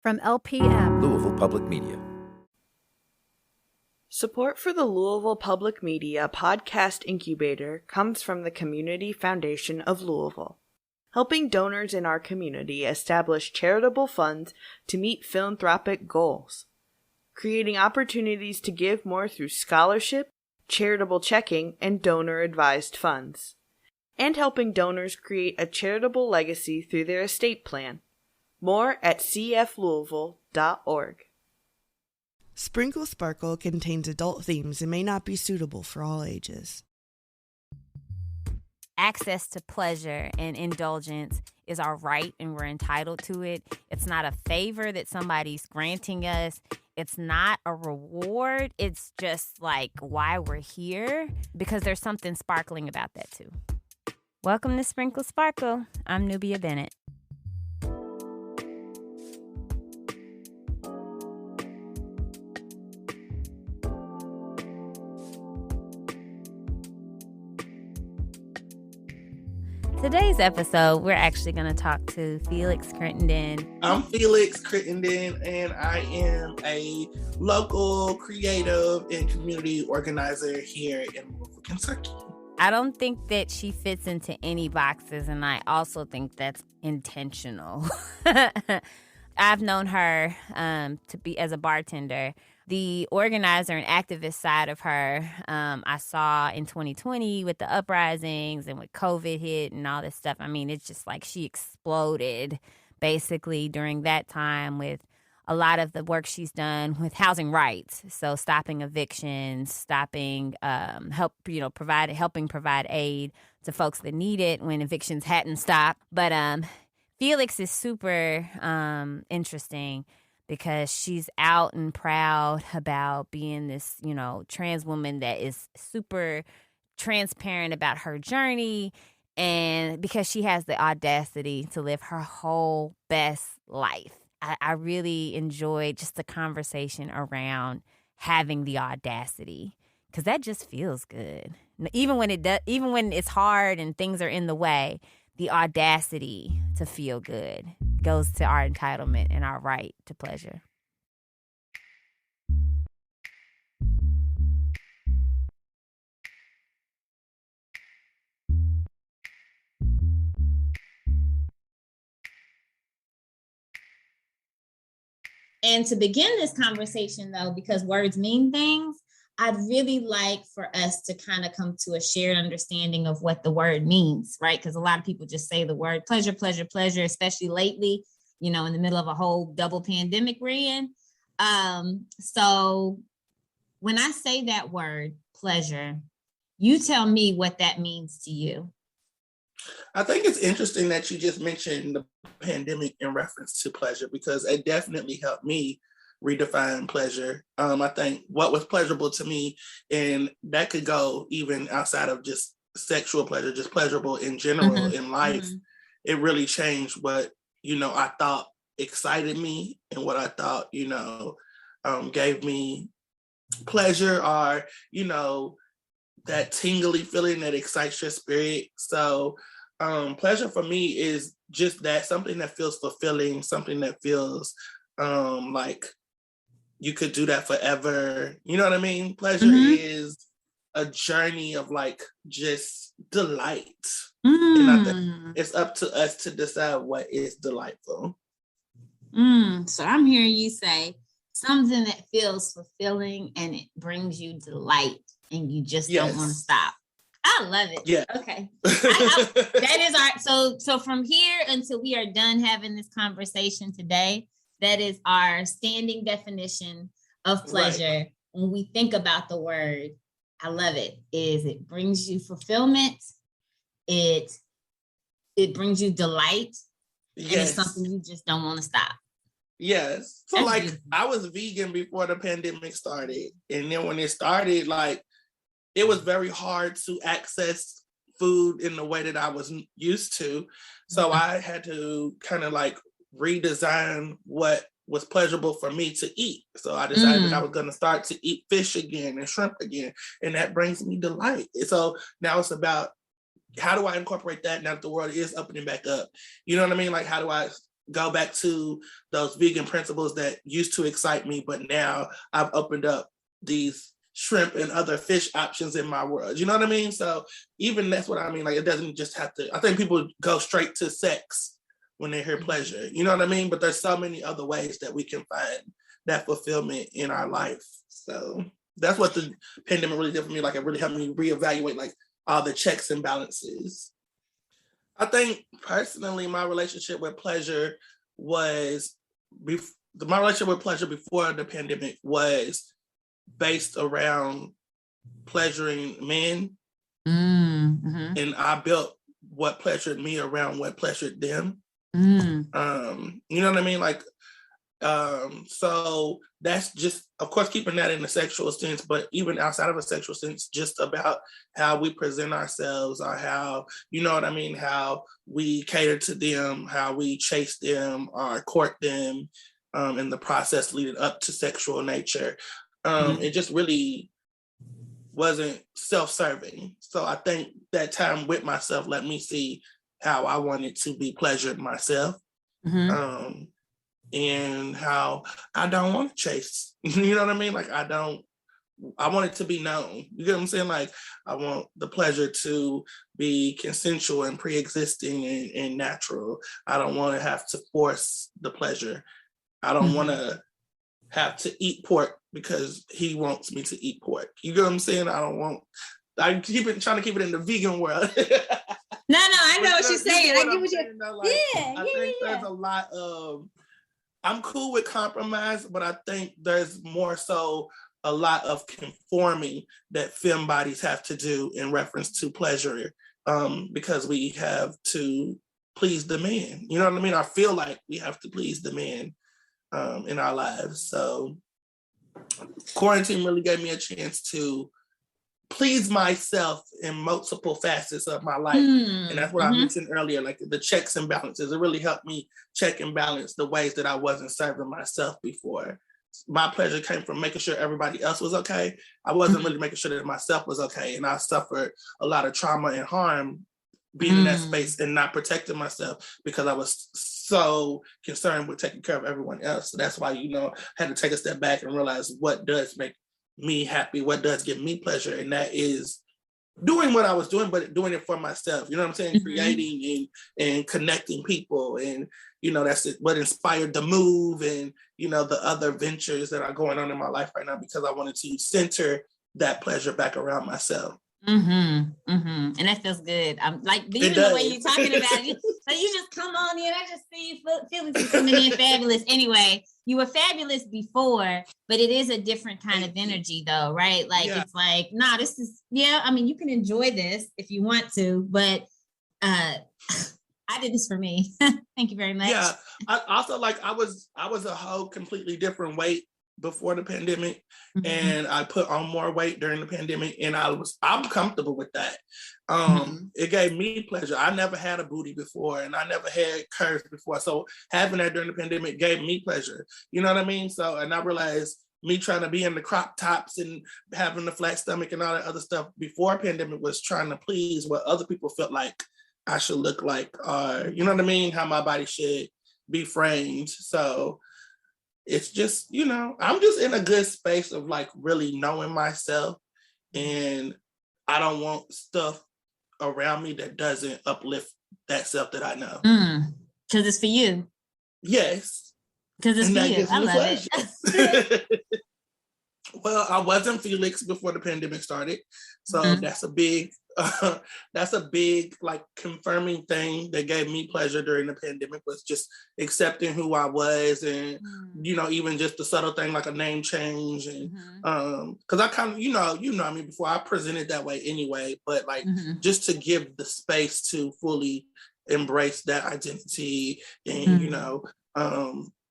From LPM, Louisville Public Media. Support for the Louisville Public Media podcast incubator comes from the Community Foundation of Louisville, helping donors in our community establish charitable funds to meet philanthropic goals, creating opportunities to give more through scholarship, charitable checking, and donor-advised funds, and helping donors create a charitable legacy through their estate plan. More at cflouisville.org. Sprinkle Sparkle contains adult themes and may not be suitable for all ages. Access to pleasure and indulgence is our right and we're entitled to it. It's not a favor that somebody's granting us. It's not a reward. It's just like why we're here, because there's something sparkling about that too. Welcome to Sprinkle Sparkle. I'm Nubia Bennett. Today's episode, we're actually going to talk to Phelix Crittendon. I'm Phelix Crittendon, and I am a local creative and community organizer here in Louisville, Kentucky. I don't think that she fits into any boxes, and I also think that's intentional. I've known her to be as a bartender. The organizer and activist side of her, I saw in 2020 with the uprisings and with COVID hit and all this stuff. I mean, it's just like she exploded basically during that time with a lot of the work she's done with housing rights. So stopping evictions, stopping helping provide aid to folks that need it when evictions hadn't stopped. But Phelix is super interesting, because she's out and proud about being this, trans woman that is super transparent about her journey, and because she has the audacity to live her whole best life. I really enjoyed just the conversation around having the audacity, because that just feels good. Even when it's hard and things are in the way, the audacity to feel good goes to our entitlement and our right to pleasure. And to begin this conversation, though, because words mean things, I'd really like for us to kind of come to a shared understanding of what the word means, right? Because a lot of people just say the word pleasure, pleasure, pleasure, especially lately, in the middle of a whole double pandemic we're in. So when I say that word, pleasure, you tell me what that means to you. I think it's interesting that you just mentioned the pandemic in reference to pleasure, because it definitely helped me redefine pleasure. I think what was pleasurable to me, and that could go even outside of just sexual pleasure, just pleasurable in general in life, it really changed what, I thought excited me and what I thought, gave me pleasure, or, that tingly feeling that excites your spirit. So pleasure for me is just that, something that feels fulfilling, something that feels like you could do that forever. You know what I mean? Pleasure is a journey of like just delight. And I think it's up to us to decide what is delightful. So I'm hearing you say something that feels fulfilling and it brings you delight and you just don't want to stop. I love it. Yeah. Okay. That is our, so from here until we are done having this conversation today, that is our standing definition of pleasure. Right. When we think about the word, I love it, is it brings you fulfillment. It brings you delight. Yes. And it's something you just don't want to stop. Yes. So That's like beautiful. I was vegan before the pandemic started. And then when it started, like it was very hard to access food in the way that I was used to. So I had to kind of like redesign what was pleasurable for me to eat. So I decided that I was going to start to eat fish again and shrimp again. And that brings me delight. So now it's about, how do I incorporate that now that the world is opening back up? You know what I mean? Like, how do I go back to those vegan principles that used to excite me, but now I've opened up these shrimp and other fish options in my world. You know what I mean? So even that's what I mean. Like, it doesn't just have to, I think people go straight to sex when they hear pleasure. You know what I mean? But there's so many other ways that we can find that fulfillment in our life. So that's what the pandemic really did for me. Like, it really helped me reevaluate like all the checks and balances. I think personally, my relationship with pleasure was, my relationship with pleasure before the pandemic was based around pleasuring men. Mm-hmm. And I built what pleasured me around what pleasured them. You know what I mean? Like, so that's just, of course, keeping that in a sexual sense, but even outside of a sexual sense, just about how we present ourselves, or how, you know what I mean, how we cater to them, how we chase them or court them, in the process leading up to sexual nature. It just really wasn't self-serving. So I think that time with myself let me see how I wanted to be pleasured myself. And how I don't want to chase. You know what I mean? Like, I want it to be known. You get what I'm saying? Like, I want the pleasure to be consensual and pre-existing and natural. I don't want to have to force the pleasure. I don't want to have to eat pork because he wants me to eat pork. You get what I'm saying? I'm trying to keep it in the vegan world. No, I know what you're saying. I get what you're like, I think there's a lot of, I'm cool with compromise, but I think there's more so a lot of conforming that femme bodies have to do in reference to pleasure, because we have to please the man. You know what I mean? I feel like we have to please the man in our lives. So quarantine really gave me a chance to please myself in multiple facets of my life. And that's what I mentioned earlier, like the checks and balances. It really helped me check and balance the ways that I wasn't serving myself before. My pleasure came from making sure everybody else was okay. I wasn't really making sure that myself was okay. And I suffered a lot of trauma and harm being in that space and not protecting myself because I was so concerned with taking care of everyone else. So that's why, you know, I had to take a step back and realize what does make me happy, what does give me pleasure, and that is doing what I was doing, but doing it for myself. You know what I'm saying? Creating and connecting people, and you know, that's what inspired the move, and you know, the other ventures that are going on in my life right now, because I wanted to center that pleasure back around myself. And that feels good. I'm like, even the way you're talking about it, so you just come on in. I just see Phelix is coming in fabulous. Anyway, you were fabulous before, but it is a different kind of energy though, right? Like, it's like, nah, this is, I mean, you can enjoy this if you want to, but I did this for me. Thank you very much. Yeah. I also, like, I was a whole completely different weight before the pandemic, and I put on more weight during the pandemic, and I'm comfortable with that. It gave me pleasure. I never had a booty before, and I never had curves before, so having that during the pandemic gave me pleasure. You know what I mean? So, and I realized me trying to be in the crop tops and having the flat stomach and all that other stuff before pandemic was trying to please what other people felt like I should look like, or you know what I mean, how my body should be framed. So it's just, you know, I'm just in a good space of like really knowing myself, and I don't want stuff around me that doesn't uplift that self that I know. Because it's for you. Yes. Because it's for you. I love it. Well, I wasn't Phelix before the pandemic started. So that's a big like confirming thing that gave me pleasure during the pandemic, was just accepting who I was, and you know, even just the subtle thing like a name change, and because I kind of, you know I mean, before I presented that way anyway, but like just to give the space to fully embrace that identity. And you know,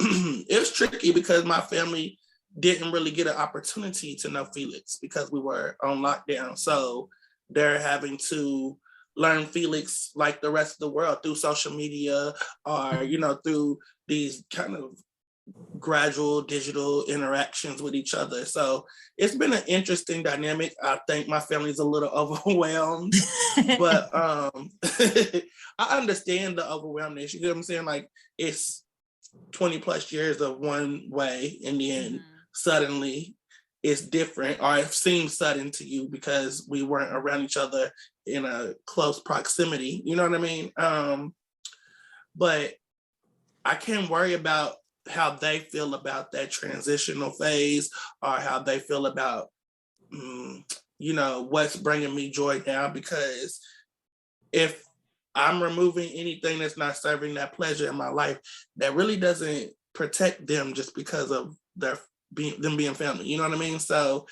it was tricky because my family didn't really get an opportunity to know Phelix because we were on lockdown. So they're having to learn Phelix like the rest of the world through social media, or, you know, through these kind of gradual digital interactions with each other. So it's been an interesting dynamic. I think my family's a little overwhelmed, but I understand the overwhelmness. You get what I'm saying? Like, it's 20 plus years of one way, and then suddenly it's different, or it seems sudden to you because we weren't around each other in a close proximity. You know what I mean? But I can't worry about how they feel about that transitional phase, or how they feel about, what's bringing me joy now, because if I'm removing anything that's not serving that pleasure in my life, that really doesn't protect them just because of them being family. You know what I mean? So,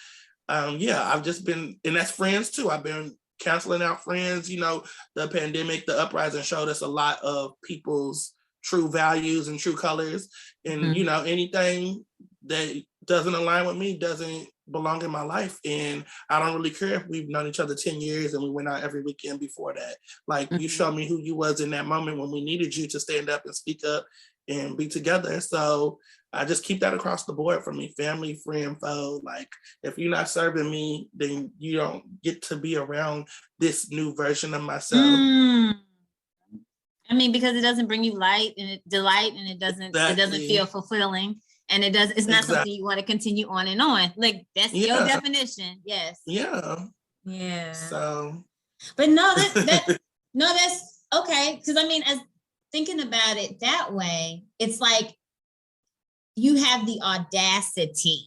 I've just been, and that's friends too. I've been canceling out friends. The pandemic, the uprising showed us a lot of people's true values and true colors. And, anything that doesn't align with me doesn't belong in my life. And I don't really care if we've known each other 10 years and we went out every weekend before that. Like, you showed me who you was in that moment when we needed you to stand up and speak up and be together. So I just keep that across the board for me: family, friend, foe. Like, if you're not serving me, then you don't get to be around this new version of myself. I mean, because it doesn't bring you delight, and it doesn't feel fulfilling. And it's not something you want to continue on and on. Like, that's your definition. Yes. Yeah. Yeah. So. But no, that's okay. Because I mean, as thinking about it that way, it's like you have the audacity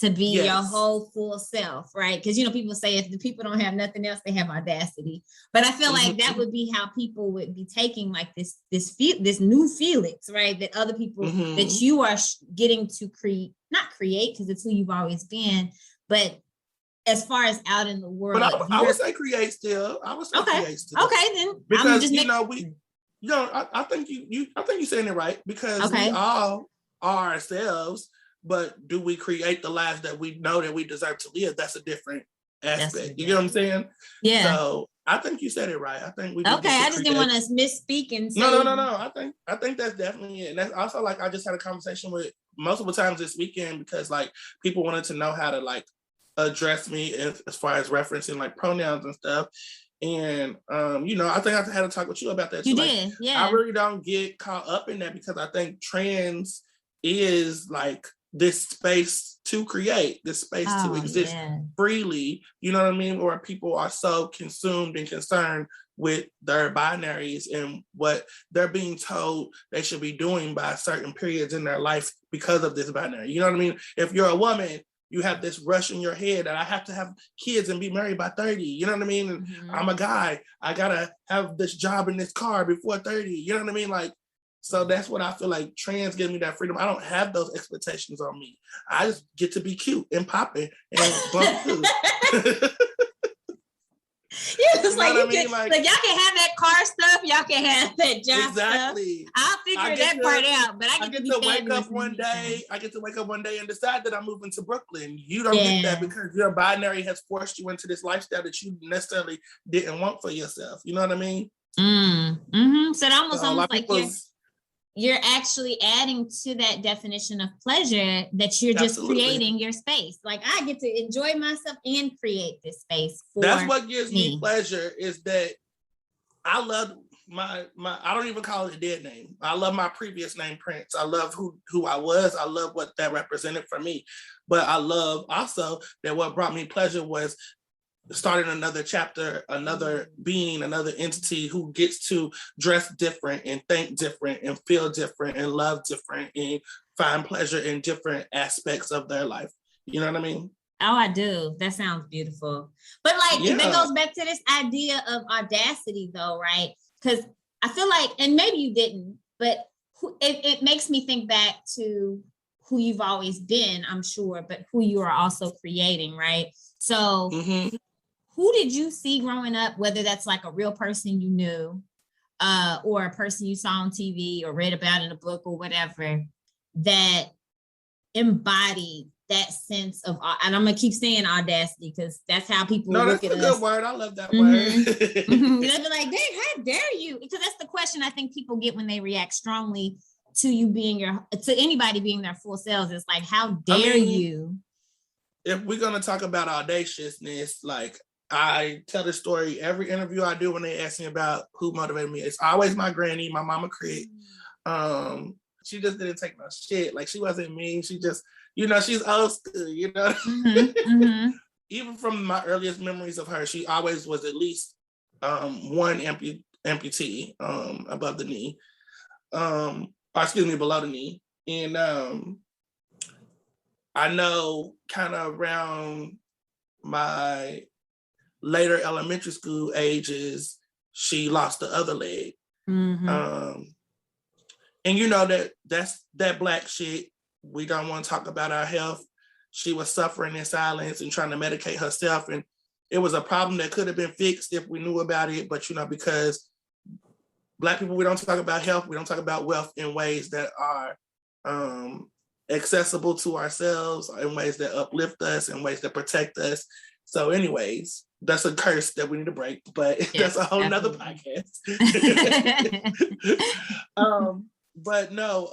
to be your whole full self, right? Because, people say if the people don't have nothing else, they have audacity. But I feel like that would be how people would be taking like this new Phelix, right? That other people that you are getting to not create, because it's who you've always been, but as far as out in the world. But I would say create still. Create still. Okay, then. Because, I think you're saying it right, because we all are ourselves. But do we create the lives that we know that we deserve to live? That's a different aspect. You get what I'm saying? Yeah. So I think you said it right. I think we. Okay, I just didn't want to misspeak and say. No. I think that's definitely it. And that's also, like, I just had a conversation with multiple times this weekend, because like people wanted to know how to like address me as far as referencing like pronouns and stuff. And I think I had to talk with you about that too. You did, yeah. I really don't get caught up in that, because I think trans is like this space to create, this space to exist freely, you know what I mean? Or people are so consumed and concerned with their binaries and what they're being told they should be doing by certain periods in their life because of this binary. You know what I mean? If you're a woman, you have this rush in your head that I have to have kids and be married by 30. You know what I mean? And I'm a guy. I gotta have this job and this car before 30. You know what I mean? Like, so that's what I feel like trans gives me, that freedom. I don't have those expectations on me. I just get to be cute and popping and bump too. Yeah, it's like, y'all can have that car stuff, y'all can have that job stuff. I'll figure that part out, but I get to wake up one day. I get to wake up one day and decide that I'm moving to Brooklyn. You don't get that because your binary has forced you into this lifestyle that you necessarily didn't want for yourself. You know what I mean? So it almost like you're actually adding to that definition of pleasure, that you're just creating your space. Like, I get to enjoy myself and create this space for That's what gives me pleasure, is that I love my I don't even call it a dead name. I love my previous name, Prince. I love who I was. I love what that represented for me. But I love also that what brought me pleasure was starting another chapter, another being, another entity who gets to dress different and think different and feel different and love different and find pleasure in different aspects of their life. You know what I mean? Oh, I do. That sounds beautiful. But like, that goes back to this idea of audacity though, right? Because I feel like, and maybe you didn't, but it makes me think back to who you've always been, I'm sure, but who you are also creating, right? So who did you see growing up, whether that's like a real person you knew, or a person you saw on TV or read about in a book or whatever, that embodied that sense of, and I'm gonna keep saying audacity because that's how people look at us. That's a good word. I love that word. They'll be like, dang, how dare you? Because that's the question I think people get when they react strongly to you being to anybody being their full selves. It's like, how dare you? If we're gonna talk about audaciousness, like, I tell this story every interview I do when they ask me about who motivated me. It's always my granny, my mama Craig. she just didn't take no shit. Like she wasn't mean. She just, she's old school, Even from my earliest memories of her, she always was at least one amputee above the knee, or excuse me, below the knee. And I know kind of around my later elementary school ages, she lost the other leg. And that's that Black shit. We don't want to talk about our health. She was suffering in silence and trying to medicate herself. And it was a problem that could have been fixed if we knew about it. But, because Black people, we don't talk about health. We don't talk about wealth in ways that are accessible to ourselves, in ways that uplift us, in ways that protect us. So anyways, that's a curse that we need to break, but that's a whole nother podcast. But no,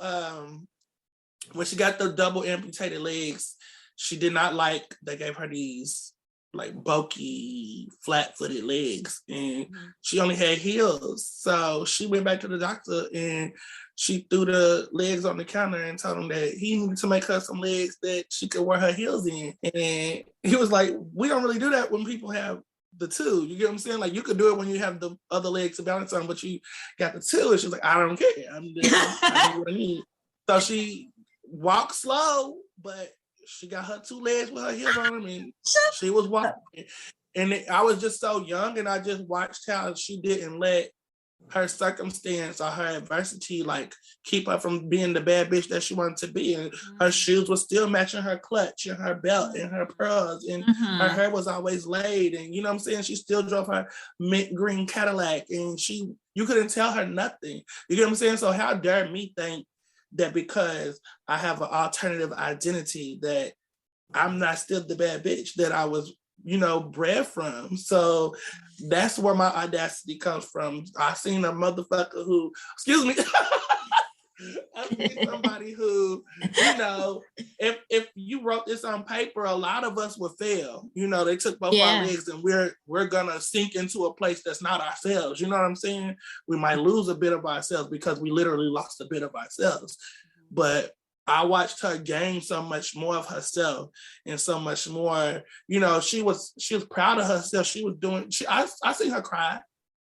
when she got the double amputated legs, she did not like, they gave her these like bulky, flat-footed legs, and she only had heels. So she went back to the doctor and she threw the legs on the counter and told him that he needed to make her some legs that she could wear her heels in. And he was like, we don't really do that when people have the two. You get what I'm saying? Like, you could do it when you have the other legs to balance on, but you got the two. And she's like, I don't care. I do what I need. So she walked slow, but she got her two legs with her heels on them, and she was walking. And I was just so young, and I just watched how she didn't let her circumstance or her adversity like keep her from being the bad bitch that she wanted to be. And her shoes were still matching her clutch and her belt and her pearls, and her hair was always laid, and you know what I'm saying, she still drove her mint green Cadillac, and you couldn't tell her nothing. You get what I'm saying? So how dare me think that because I have an alternative identity that I'm not still the bad bitch that I was, bred from. So that's where my audacity comes from. I seen a motherfucker who, excuse me, I seen somebody who, if you wrote this on paper, a lot of us would fail. They took both our legs, and we're gonna sink into a place that's not ourselves. You know what I'm saying? We might lose a bit of ourselves because we literally lost a bit of ourselves. But I watched her gain so much more of herself and so much more, she was proud of herself. She was doing, I seen her cry.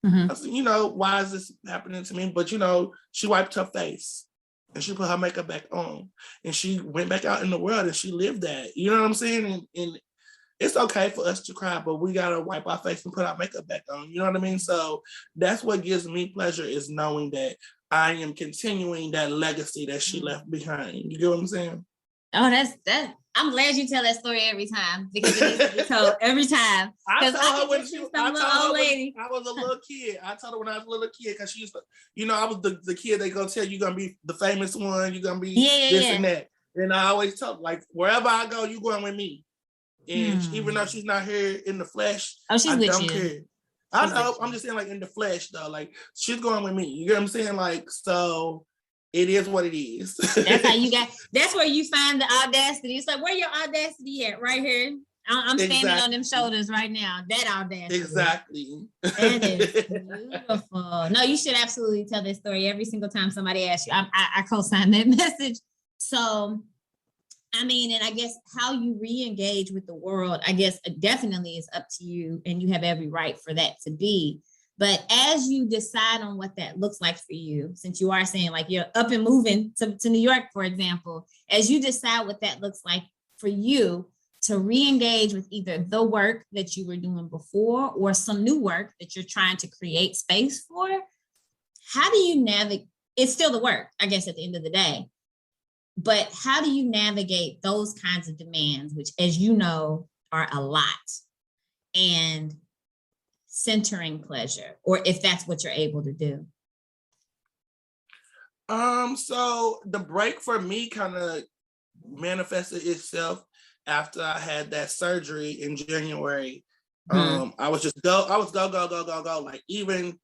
I said, why is this happening to me? But, she wiped her face and she put her makeup back on, and she went back out in the world and she lived that. You know what I'm saying? And it's okay for us to cry, but we got to wipe our face and put our makeup back on. You know what I mean? So that's what gives me pleasure, is knowing that I am continuing that legacy that she left behind. You get what I'm saying? Oh, that's I'm glad you tell that story every time, because it needs to be told every time. I told her when I was a little kid. I told her when I was a little kid, because she used to, I was the kid they go tell you gonna be the famous one, you're gonna be this and that. And I always tell her, like, wherever I go, you going with me. And even though she's not here in the flesh, she's I with don't you. care. I know, I'm just saying, like, in the flesh though, like, she's going with me. You get what I'm saying? Like, so it is what it is. That's how that's where you find the audacity. It's like, where your audacity at? Right here. I'm standing on them shoulders right now. That audacity. Exactly. That is beautiful. No, you should absolutely tell this story every single time somebody asks you. I co-sign that message. So, I mean, and I guess how you re-engage with the world, I guess definitely is up to you, and you have every right for that to be. But as you decide on what that looks like for you, since you are saying like you're up and moving to New York, for example, as you decide what that looks like for you to re-engage with either the work that you were doing before or some new work that you're trying to create space for, how do you navigate? It's still the work, I guess, at the end of the day. But how do you navigate those kinds of demands, which, as you know, are a lot, and centering pleasure, or if that's what you're able to do? So the break for me kind of manifested itself after I had that surgery in January. I was go. Like, even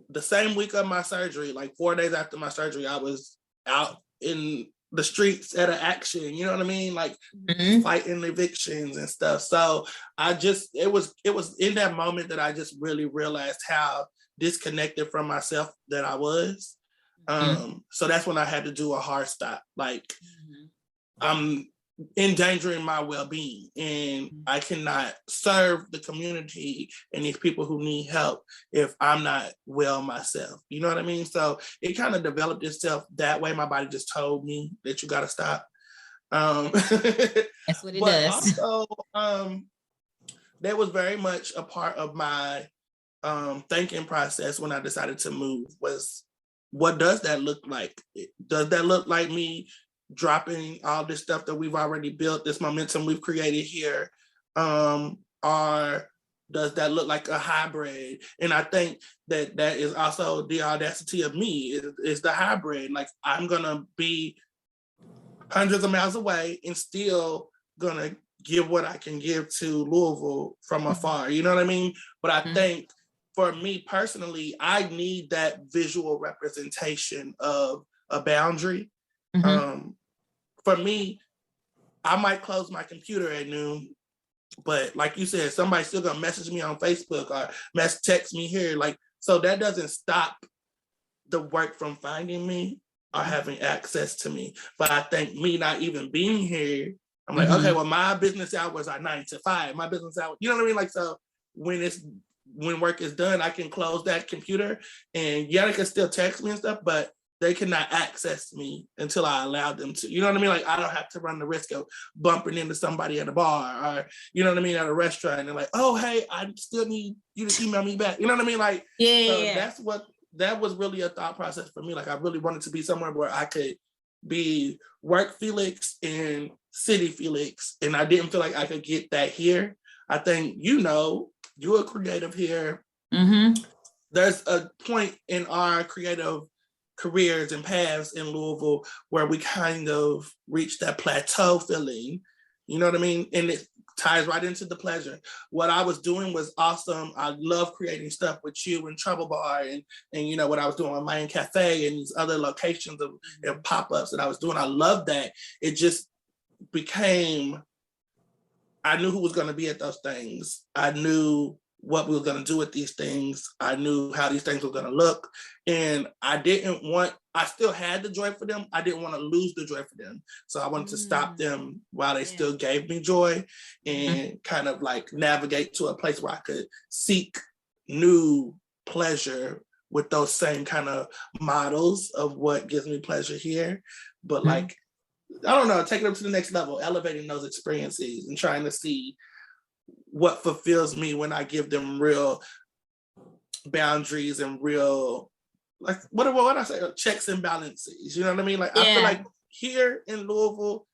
the same week of my surgery, like 4 days after my surgery, I was out in the streets at an action, you know what I mean? Like fighting evictions and stuff. So it was in that moment that I just really realized how disconnected from myself that I was. So that's when I had to do a hard stop. Like, I'm endangering my well-being, and I cannot serve the community and these people who need help if I'm not well myself. You know what I mean? So it kind of developed itself that way. My body just told me that you got to stop. That's what it does. Also, that was very much a part of my thinking process when I decided to move, was, what does that look like? Does that look like me dropping all this stuff that we've already built, this momentum we've created here? Or does that look like a hybrid? And I think that is also the audacity of me, is the hybrid. Like, I'm gonna be hundreds of miles away and still gonna give what I can give to Louisville from afar. You know what I mean? But I think for me personally, I need that visual representation of a boundary. For me, I might close my computer at noon, but like you said, somebody's still gonna message me on Facebook or text me here. Like, so that doesn't stop the work from finding me or having access to me. But I think me not even being here, I'm like, okay, well, my business hours are 9 to 5. My business hours, you know what I mean? Like, so when work is done, I can close that computer, and they can still text me and stuff, but they cannot access me until I allow them to. You know what I mean? Like, I don't have to run the risk of bumping into somebody at a bar or, you know what I mean, at a restaurant, and they're like, oh, hey, I still need you to email me back. You know what I mean? Like, that was really a thought process for me. Like, I really wanted to be somewhere where I could be work Phelix and city Phelix, and I didn't feel like I could get that here. I think, you're a creative here. There's a point in our creative careers and paths in Louisville where we kind of reach that plateau feeling, you know what I mean? And it ties right into the pleasure. What I was doing was awesome. I love creating stuff with you and Trouble Bar and what I was doing on Mayan Cafe and these other locations of pop-ups that I was doing. I love that. It just became, I knew who was going to be at those things. I knew what we were going to do with these things. I knew how these things were going to look. And I still had the joy for them. I didn't want to lose the joy for them. So I wanted to stop them while they still gave me joy, and kind of like navigate to a place where I could seek new pleasure with those same kind of models of what gives me pleasure here. But like, I don't know, take it up to the next level, elevating those experiences and trying to see what fulfills me when I give them real boundaries and real, like, what I say, checks and balances. You know what I mean? Like, I feel like here in Louisville,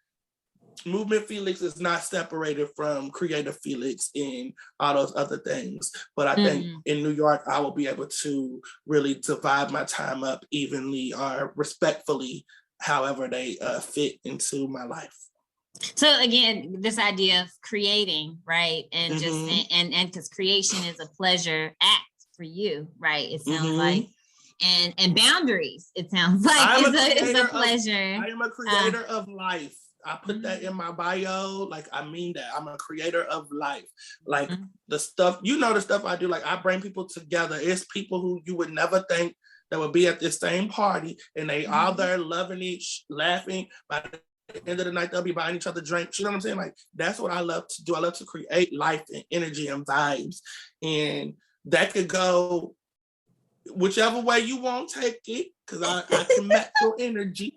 Movement Phelix is not separated from Creative Phelix and all those other things. But I think in New York, I will be able to really divide my time up evenly or respectfully, however they fit into my life. So again, this idea of creating, right? And just and because creation is a pleasure act for you, right? It sounds like, and boundaries, it sounds like it's a pleasure. I am a creator of life. I put that in my bio. Like, I mean that. I'm a creator of life. Like, the stuff, the stuff I do, like, I bring people together. It's people who you would never think that would be at this same party, and they all there loving each, laughing. By the end of the night, they'll be buying each other drinks. You know what I'm saying? Like, that's what I love to do. I love to create life and energy and vibes. And that could go whichever way you want to take it, because I can match your energy.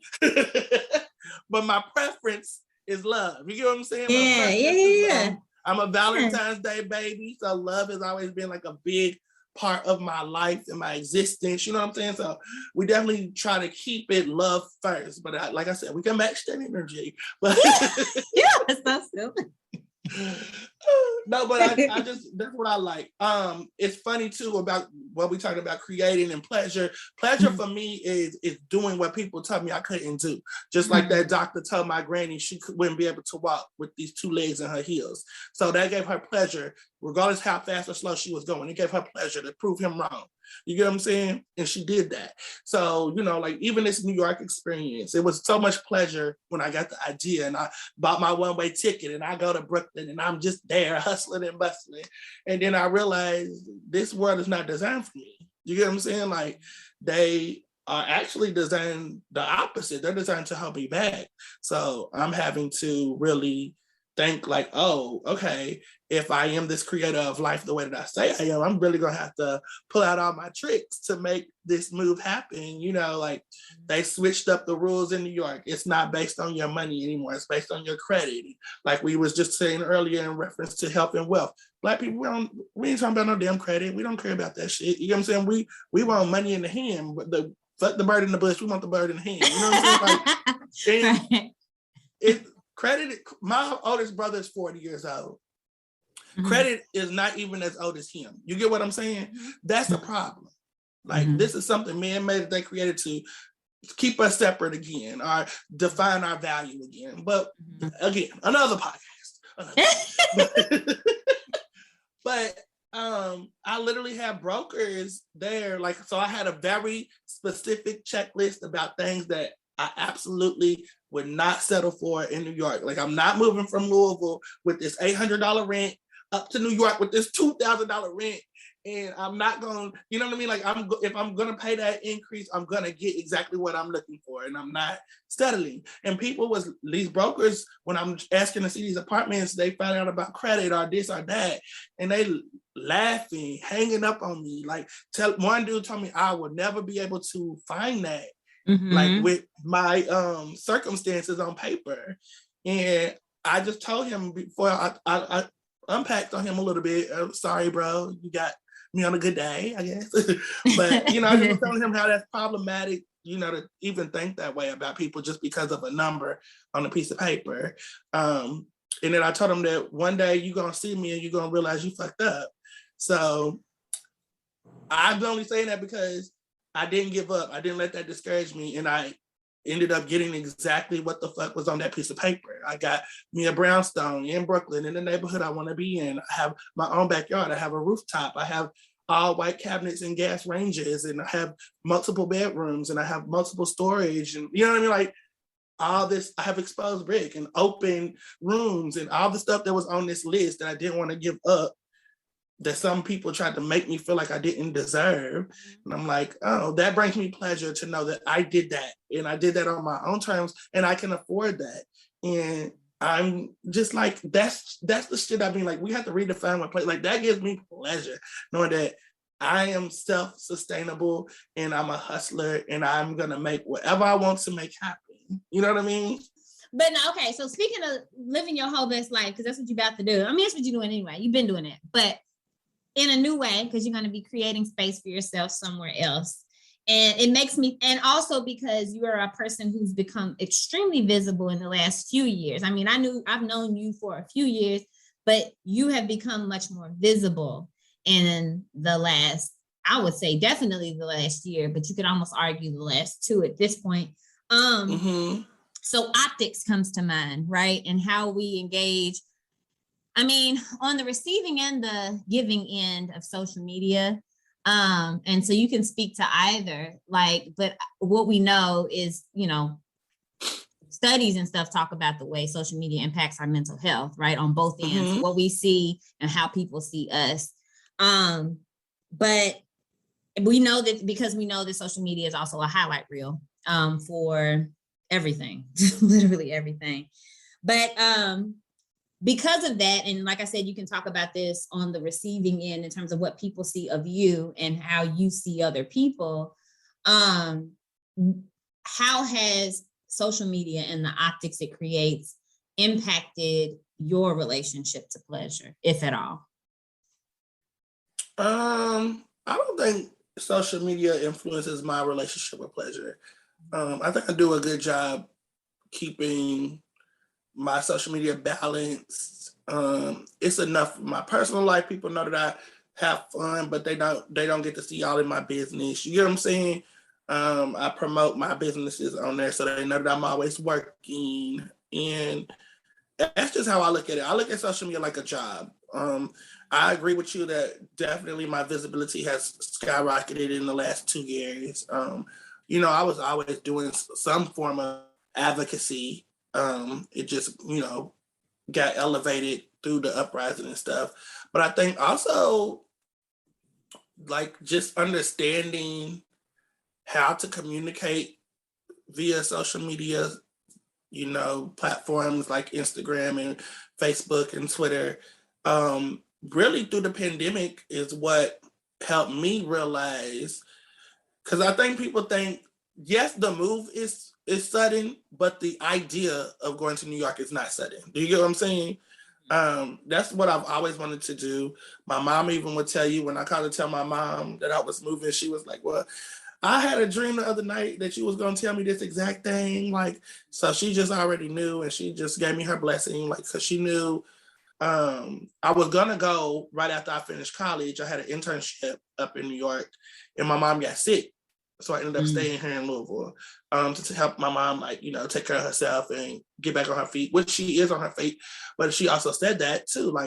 But my preference is love. You get what I'm saying? Yeah. I'm a Valentine's Day baby, so love has always been like a big part of my life and my existence. You know what I'm saying? So we definitely try to keep it love first. But like I said, we can match that energy. But that's so silly. No, but I just, that's what I like. It's funny too about what we talking about, creating and pleasure. Pleasure for me is doing what people tell me I couldn't do. Just like that doctor told my granny she wouldn't be able to walk with these 2 legs in her heels. So that gave her pleasure, regardless how fast or slow she was going. It gave her pleasure to prove him wrong. You get what I'm saying? And she did that. So, like, even this New York experience, it was so much pleasure when I got the idea and I bought my one-way ticket and I go to Brooklyn and I'm just there hustling and bustling. And then I realized this world is not designed for me. You get what I'm saying? Like, they are actually designed the opposite. They're designed to help me back. So I'm having to really think like, oh, okay, if I am this creator of life the way that I say I am, I'm really gonna have to pull out all my tricks to make this move happen. You know, like they switched up the rules in New York. It's not based on your money anymore. It's based on your credit. Like we was just saying earlier in reference to health and wealth. Black people, we ain't talking about no damn credit. We don't care about that shit. You know what I'm saying? We want money in the hand, but fuck the bird in the bush. We want the bird in the hand. You know what I'm saying? Like, it credit. My oldest brother is 40 years old. Mm-hmm. Credit is not even as old as him. You get what I'm saying? That's a problem. Like this is something man-made that they created to keep us separate again or define our value again. But again, another podcast. But I literally have brokers there. Like, so I had a very specific checklist about things that I absolutely would not settle for in New York. Like, I'm not moving from Louisville with this $800 rent up to New York with this $2,000 rent. And I'm not going to, you know what I mean? Like, if I'm going to pay that increase, I'm going to get exactly what I'm looking for. And I'm not settling. And these brokers, when I'm asking to see these apartments, they find out about credit or this or that. And they laughing, hanging up on me. Like, one dude told me I would never be able to find that. Like with my circumstances on paper. And I just told him before I unpacked on him a little bit. Sorry, bro, you got me on a good day, I guess. But, you know, I just telling him how that's problematic, you know, to even think that way about people just because of a number on a piece of paper. And then I told him that one day you're going to see me and you're going to realize you fucked up. So I'm only saying that because I didn't give up. I didn't let that discourage me. And I ended up getting exactly what the fuck was on that piece of paper. I got me a brownstone in Brooklyn, in the neighborhood I want to be in. I have my own backyard. I have a rooftop. I have all white cabinets and gas ranges. And I have multiple bedrooms and I have multiple storage. And you know what I mean? Like all this, I have exposed brick and open rooms and all the stuff that was on this list that I didn't want to give up, that some people tried to make me feel like I didn't deserve. And I'm like, oh, that brings me pleasure to know that I did that. And I did that on my own terms and I can afford that. And I'm just like, that's the shit I mean, like, we have to redefine what play. Like, that gives me pleasure, knowing that I am self-sustainable and I'm a hustler and I'm going to make whatever I want to make happen. You know what I mean? But no, okay, so speaking of living your whole best life, because that's what you're about to do. I mean, that's what you're doing anyway. You've been doing it. But in a new way, because you're going to be creating space for yourself somewhere else. And it makes me, and also because you are a person who's become extremely visible in the last few years. I mean, I've known you for a few years, but you have become much more visible in the last, I would say definitely the last year, but you could almost argue the last two at this point. So optics comes to mind, right? And how we engage. I mean, on the receiving and the giving end of social media. And so you can speak to either, like, but what we know is, you know, studies and stuff talk about the way social media impacts our mental health, right? On both ends, what we see and how people see us. But we know that because we know that social media is also a highlight reel for everything, literally everything. But because of that, and like I said, you can talk about this on the receiving end in terms of what people see of you and how you see other people. How has social media and the optics it creates impacted your relationship to pleasure, if at all? I don't think social media influences my relationship with pleasure. I think I do a good job keeping my social media balanced. It's enough for my personal life. People know that I have fun, but they don't get to see all in my business. You get what I'm saying? I promote my businesses on there so they know that I'm always working. And that's just how I look at it. I look at social media like a job. I agree with you that definitely my visibility has skyrocketed in the last 2 years. You know, I was always doing some form of advocacy. It just, you know, got elevated through the uprising and stuff. But I think also, like, just understanding how to communicate via social media, platforms like Instagram and Facebook and Twitter. Really through the pandemic is what helped me realize, because I think people think, yes, the move is sudden, but the idea of going to New York is not sudden. Do you get what I'm saying? That's what I've always wanted to do. My mom even would tell you, when I called to tell my mom that I was moving, she was like, well, I had a dream the other night that you was going to tell me this exact thing. Like, so she just already knew, and she just gave me her blessing, like, because she knew I was going to go right after I finished college. I had an internship up in New York, and my mom got sick. So I ended up staying here in Louisville to help my mom, take care of herself and get back on her feet, which she is on her feet. But she also said that too,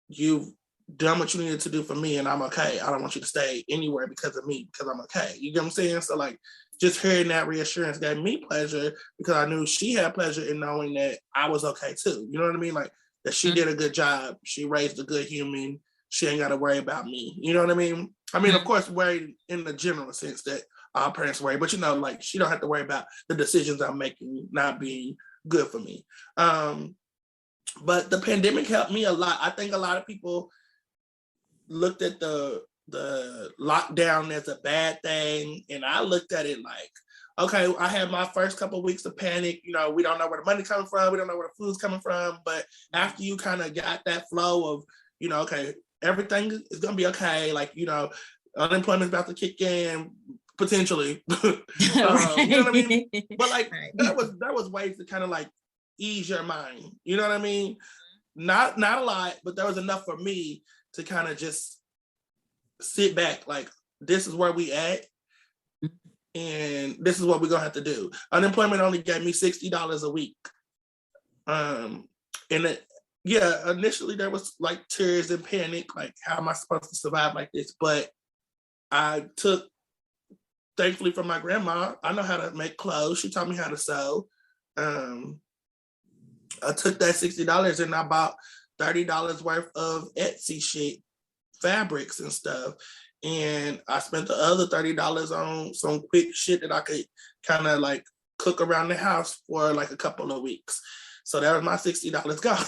you've done what you needed to do for me, and I'm okay. I don't want you to stay anywhere because of me, because I'm okay. You get what I'm saying? So just hearing that reassurance gave me pleasure, because I knew she had pleasure in knowing that I was okay too. You know what I mean? Like, that she did a good job. She raised a good human. She ain't got to worry about me. You know what I mean? I mean, of course, worried in the general sense that our parents worry, but she don't have to worry about the decisions I'm making not being good for me. But the pandemic helped me a lot. I think a lot of people looked at the lockdown as a bad thing, and I looked at it like, okay, I had my first couple of weeks of panic. We don't know where the money coming from. We don't know where the food's coming from. But after you kind of got that flow of, okay, everything is going to be okay. Unemployment's about to kick in, potentially. You know what I mean? But there was ways to kind of ease your mind. You know what I mean? Not a lot, but there was enough for me to kind of just sit back. This is where we at. And this is what we're going to have to do. Unemployment only gave me $60 a week. Initially there was tears and panic, how am I supposed to survive like this? But I took, thankfully for my grandma, I know how to make clothes. She taught me how to sew. I took that $60 and I bought $30 worth of Etsy shit, fabrics and stuff. And I spent the other $30 on some quick shit that I could kind of cook around the house for a couple of weeks. So that was my $60 gone.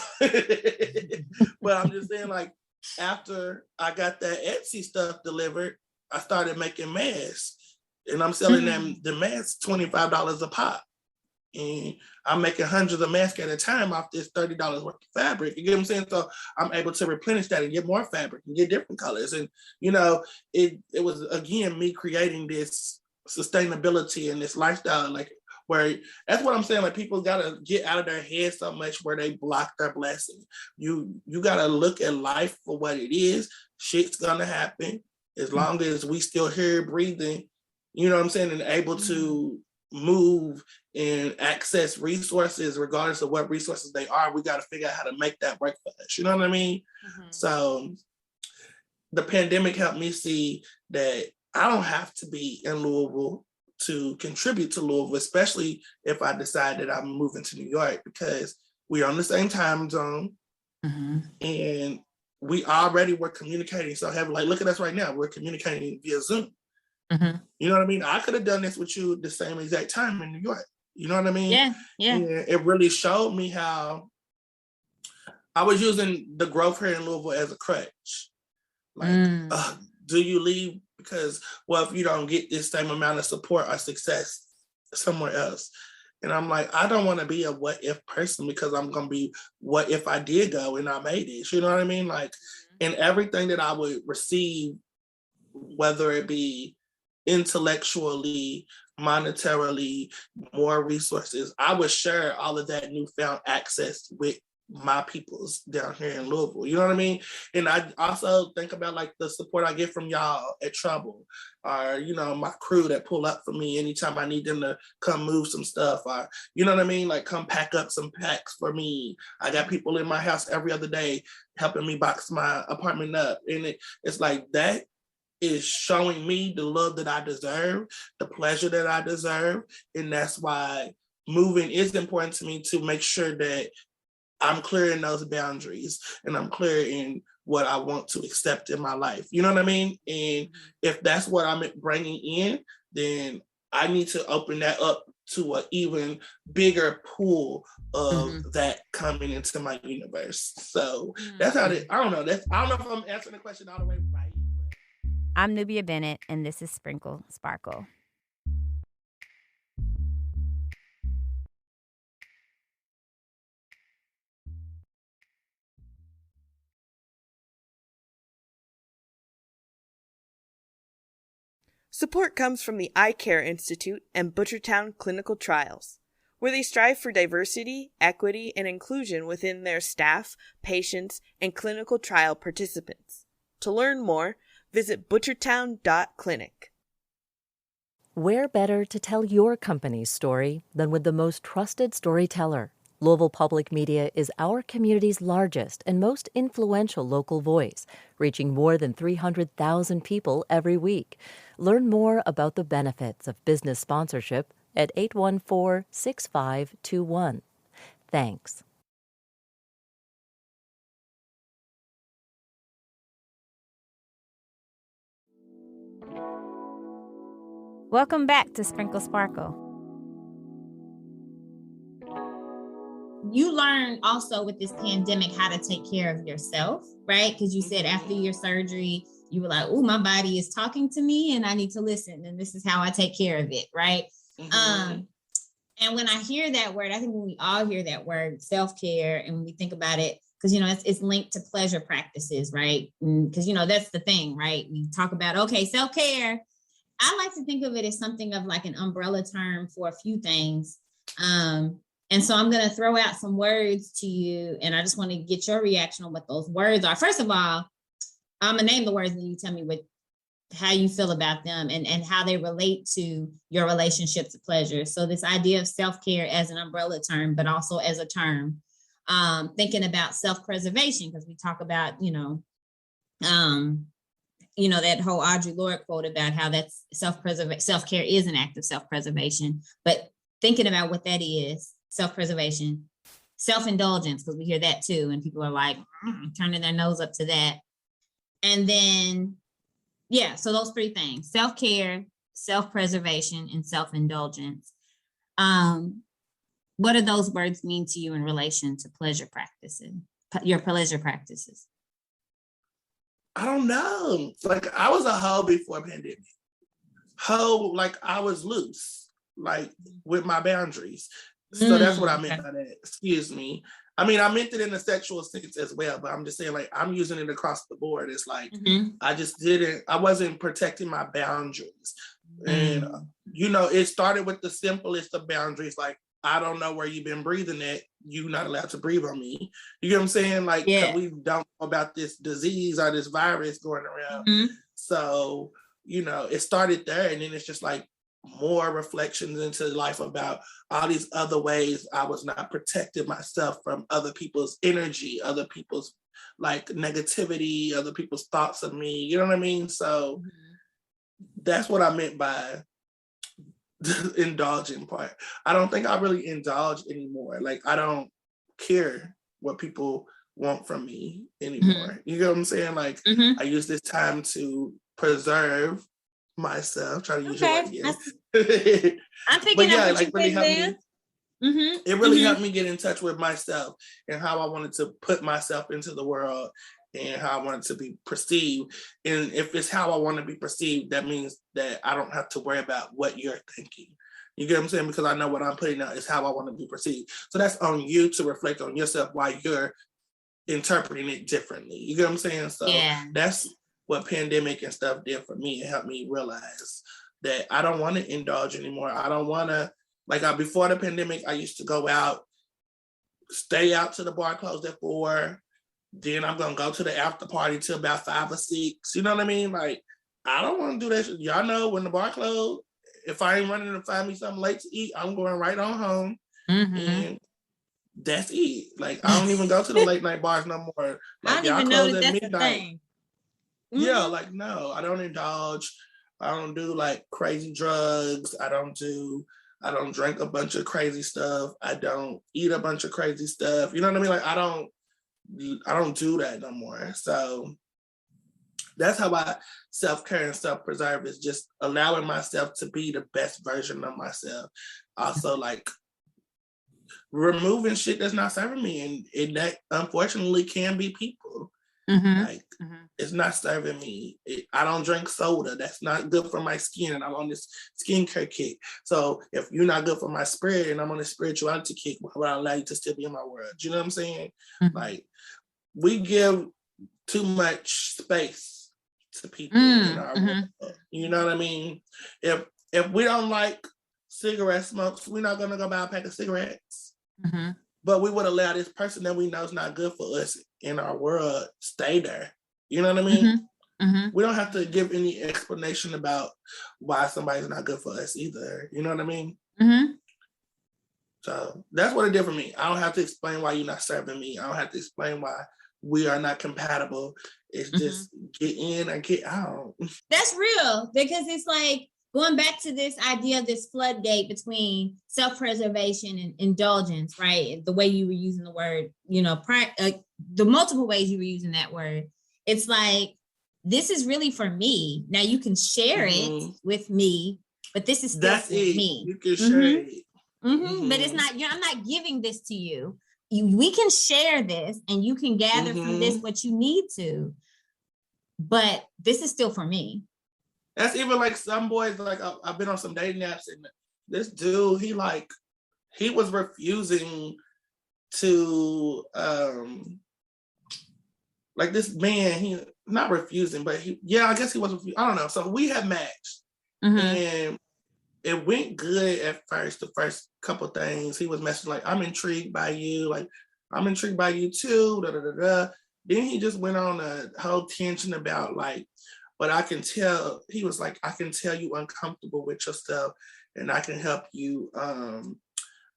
But I'm just saying, after I got that Etsy stuff delivered, I started making masks, and I'm selling them the masks $25 a pop. And I'm making hundreds of masks at a time off this $30 worth of fabric. You get what I'm saying? So I'm able to replenish that and get more fabric and get different colors. And, it was, again, me creating this sustainability and this lifestyle, where that's what I'm saying. People got to get out of their head so much where they block their blessing. You got to look at life for what it is. Shit's going to happen as long as we still here breathing, you know what I'm saying? And able to move and access resources, regardless of what resources they are. We got to figure out how to make that work for us. You know what I mean? So the pandemic helped me see that I don't have to be in Louisville to contribute to Louisville, especially if I decide that I'm moving to New York, because we're on the same time zone and we already were communicating so heavily. Look at us right now. We're communicating via Zoom. You know what I mean? I could have done this with you the same exact time in New York. You know what I mean? Yeah. And it really showed me how I was using the growth here in Louisville as a crutch. Do you leave because, if you don't get this same amount of support or success somewhere else? And I'm like, I don't want to be a what if person, because I'm going to be what if I did go and I made it. You know what I mean? And everything that I would receive, whether it be intellectually, monetarily, more resources, I would share all of that newfound access with my peoples down here in Louisville. You know what I mean? And I also think about the support I get from y'all at Trouble, or my crew that pull up for me anytime I need them to come move some stuff, or you know what I mean, come pack up some packs for me. I got people in my house every other day helping me box my apartment up, and it's that is showing me the love that I deserve, the pleasure that I deserve. And that's why moving is important to me, to make sure that I'm clear in those boundaries and I'm clear in what I want to accept in my life. You know what I mean? And if that's what I'm bringing in, then I need to open that up to an even bigger pool of that coming into my universe. So that's how I don't know. I don't know if I'm answering the question all the way right. I'm Nubia Bennett, and this is Sprinkle Sparkle. Support comes from the Eye Care Institute and Butchertown Clinical Trials, where they strive for diversity, equity, and inclusion within their staff, patients, and clinical trial participants. To learn more, visit butchertown.clinic. Where better to tell your company's story than with the most trusted storyteller? Louisville Public Media is our community's largest and most influential local voice, reaching more than 300,000 people every week. Learn more about the benefits of business sponsorship at 814-6521. Thanks. Welcome back to Sprinkle Sparkle. You learn also with this pandemic how to take care of yourself, right? Because you said after your surgery, you were like, oh, my body is talking to me and I need to listen. And this is how I take care of it, right? And when I hear that word, I think when we all hear that word, self-care, and when we think about it, because, it's linked to pleasure practices, right? Because, that's the thing, right? We talk about, okay, self-care. I like to think of it as something of like an umbrella term for a few things. And so I'm going to throw out some words to you, and I just want to get your reaction on what those words are. First of all, I'm going to name the words and you tell me how you feel about them and how they relate to your relationship to pleasure. So this idea of self-care as an umbrella term, but also as a term, thinking about self-preservation, because we talk about, that whole Audre Lorde quote about how that's self-care is an act of self-preservation, but thinking about what that is. Self-preservation, self-indulgence, because we hear that too, and people are like turning their nose up to that. And then, so those three things: self-care, self-preservation, and self-indulgence. What do those words mean to you in relation to pleasure practices, your pleasure practices? I don't know. Like, I was a hoe before pandemic. Hoe, like I was loose, like with my boundaries. So that's what I meant by that. Excuse me. I mean, I meant it in a sexual sense as well, but I'm just saying, like, I'm using it across the board. It's like, I wasn't protecting my boundaries. And, it started with the simplest of boundaries. Like, I don't know where you've been breathing at. You're not allowed to breathe on me. You get what I'm saying? Like, we don't know about this disease or this virus going around. So, it started there, and then it's just like, more reflections into life about all these other ways I was not protecting myself from other people's energy, other people's like negativity, other people's thoughts of me. You know what I mean? So that's what I meant by the indulging part. I don't think I really indulge anymore. Like, I don't care what people want from me anymore. You know what I'm saying? Like, I use this time to preserve myself, try to use your word again. I'm thinking like really helped me. It really helped me get in touch with myself and how I wanted to put myself into the world and how I wanted to be perceived. And if it's how I want to be perceived, that means that I don't have to worry about what you're thinking. You get what I'm saying? Because I know what I'm putting out is how I want to be perceived. So that's on you to reflect on yourself while you're interpreting it differently. You get what I'm saying? So that's what pandemic and stuff did for me. It helped me realize that I don't want to indulge anymore. I don't want to, before the pandemic, I used to go out, stay out till the bar closed at 4. Then I'm going to go to the after party till about 5 or 6. You know what I mean? Like, I don't want to do that shit. Y'all know when the bar closed, if I ain't running to find me something late to eat, I'm going right on home. And that's it. Like, I don't even go to the late night bars no more. Like, y'all close at midnight. Yeah, like, no, I don't indulge. I don't do like crazy drugs. I don't drink a bunch of crazy stuff. I don't eat a bunch of crazy stuff. You know what I mean? Like, I don't do that no more. So that's how I self-care and self-preserve, is just allowing myself to be the best version of myself. Also, like, removing shit that's not serving me, and that unfortunately can be people. Like, it's not serving me. I don't drink soda. That's not good for my skin, and I'm on this skincare kick. So if you're not good for my spirit and I'm on a spirituality kick, why would I allow you to still be in my world? Do you know what I'm saying? Like, we give too much space to people in our world. You know what I mean? If we don't like cigarette smokes, we're not gonna go buy a pack of cigarettes. But we would allow this person that we know is not good for us in our world stay there. You know what I mean? We don't have to give any explanation about why somebody's not good for us either. You know what I mean? So that's what it did for me. I don't have to explain why you're not serving me. I don't have to explain why we are not compatible. It's just get in and get out. That's real, because it's like, going back to this idea of this floodgate between self-preservation and indulgence, right? The way you were using the word, the multiple ways you were using that word. It's like, this is really for me. Now you can share it with me, but this is still for me. You can share it. But it's not, I'm not giving this to you. We can share this and you can gather from this what you need to, but this is still for me. That's even like some boys, like I've been on some dating apps, and this dude, he was refusing to, like, this man, he not refusing, but I guess he was refusing. I don't know. So we had matched, and it went good at first. The first couple things, he was messaging like, "I'm intrigued by you. Like, I'm intrigued by you too." Da da da da. Then he just went on a whole tangent about like, but I can tell, he was like, I can tell you uncomfortable with yourself, and I can help you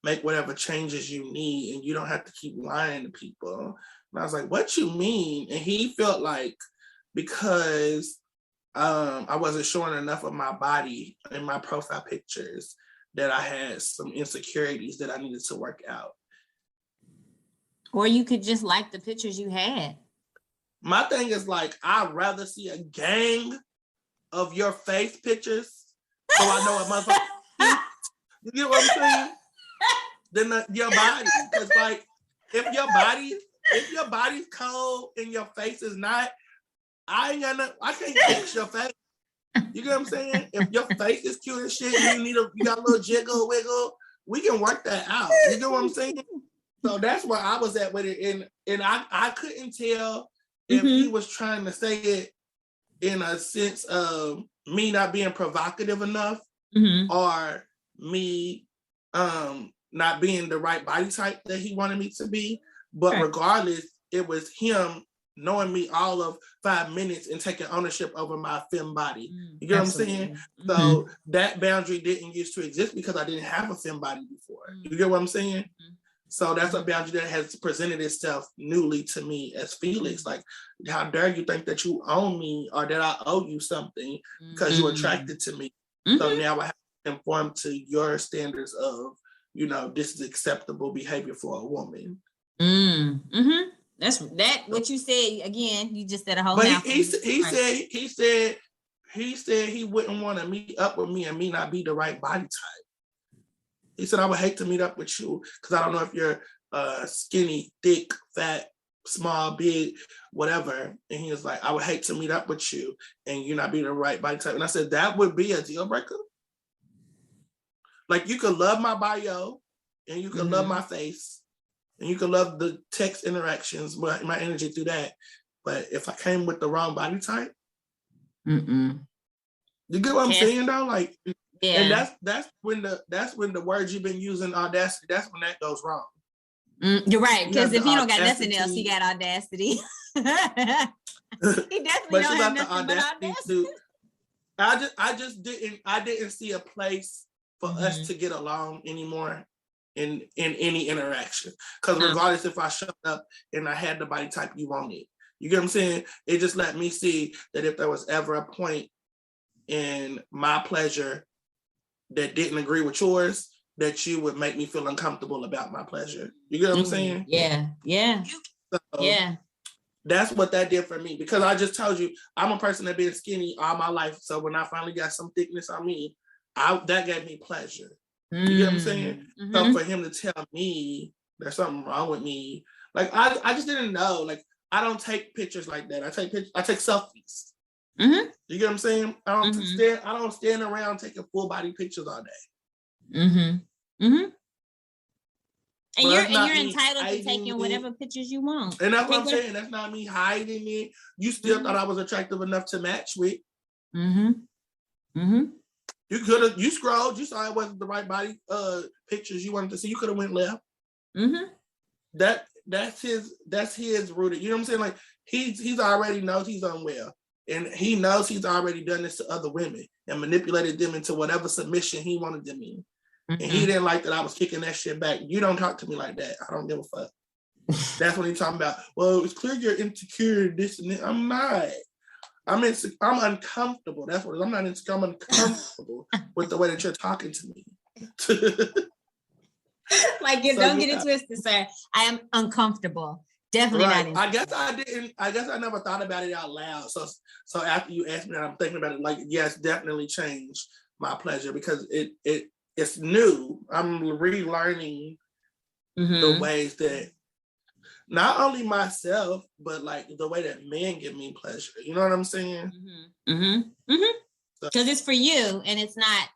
make whatever changes you need, and you don't have to keep lying to people. And I was like, what you mean? And he felt like, because I wasn't showing enough of my body in my profile pictures, that I had some insecurities that I needed to work out. Or you could just like the pictures you had. My thing is like, I'd rather see a gang of your face pictures, so I know a motherfucker. You get what I'm saying? Than your body. Because like, if your body's cold and your face is not, I can't fix your face. You get what I'm saying? If your face is cute as shit, you got a little jiggle, wiggle, we can work that out. You get what I'm saying? So that's where I was at with it. And I couldn't tell if he was trying to say it in a sense of me not being provocative enough, or me not being the right body type that he wanted me to be. But regardless, it was him knowing me all of 5 minutes and taking ownership over my femme body. You get what I'm saying? So that boundary didn't used to exist because I didn't have a femme body before. You get what I'm saying? So that's a boundary that has presented itself newly to me as Phelix. Like, how dare you think that you own me or that I owe you something because you're attracted to me. So now I have to conform to your standards of, this is acceptable behavior for a woman. That's what you said again. You just said a whole. But he said he wouldn't want to meet up with me and me not be the right body type. He said, I would hate to meet up with you because I don't know if you're skinny, thick, fat, small, big, whatever. And he was like, I would hate to meet up with you and you not be the right body type. And I said, that would be a deal breaker. Like, you could love my bio and you could love my face and you could love the text interactions, my energy through that. But if I came with the wrong body type, you get what I'm saying though? Like, and that's when the words you've been using, Audacity, that's when that goes wrong. You're right, because if you don't got nothing else, you got Audacity. He definitely don't have nothing but Audacity. I didn't see a place for us to get along anymore in any interaction. Because regardless if I showed up and I had the body type you wanted, you get what I'm saying? It just let me see that if there was ever a point in my pleasure that didn't agree with yours, that you would make me feel uncomfortable about my pleasure. You get what I'm saying? Yeah. So, that's what that did for me, because I just told you I'm a person that been skinny all my life. So when I finally got some thickness on me, that gave me pleasure. You get what I'm saying? Mm-hmm. So for him to tell me there's something wrong with me, like I just didn't know. Like I don't take pictures like that. I take selfies. Mm-hmm. You get what I'm saying? I don't stand around taking full body pictures all day. Mm-hmm. Mm-hmm. And But you're entitled to taking whatever pictures you want. And that's what I'm saying. That's not me hiding it. You still thought I was attractive enough to match with. Mm-hmm. Mm-hmm. You scrolled, you saw it wasn't the right body pictures you wanted to see. You could have went left. Mm-hmm. That's his rooted. You know what I'm saying? Like he's already knows he's unwell. And he knows he's already done this to other women and manipulated them into whatever submission he wanted them in. Mm-hmm. And he didn't like that I was kicking that shit back. You don't talk to me like that. I don't give a fuck. That's what he's talking about. Well, it's clear you're insecure, this and that. I'm not. I'm uncomfortable. That's what it is. I'm not insecure. I'm uncomfortable with the way that you're talking to me. Like, don't get it twisted, sir. I am uncomfortable. Definitely right. not. I guess I never thought about it out loud. So after you asked me that, I'm thinking about it. Like, yes, definitely changed my pleasure because it's new. I'm relearning the ways that not only myself, but like the way that men give me pleasure. You know what I'm saying? Because it's for you, and it's not.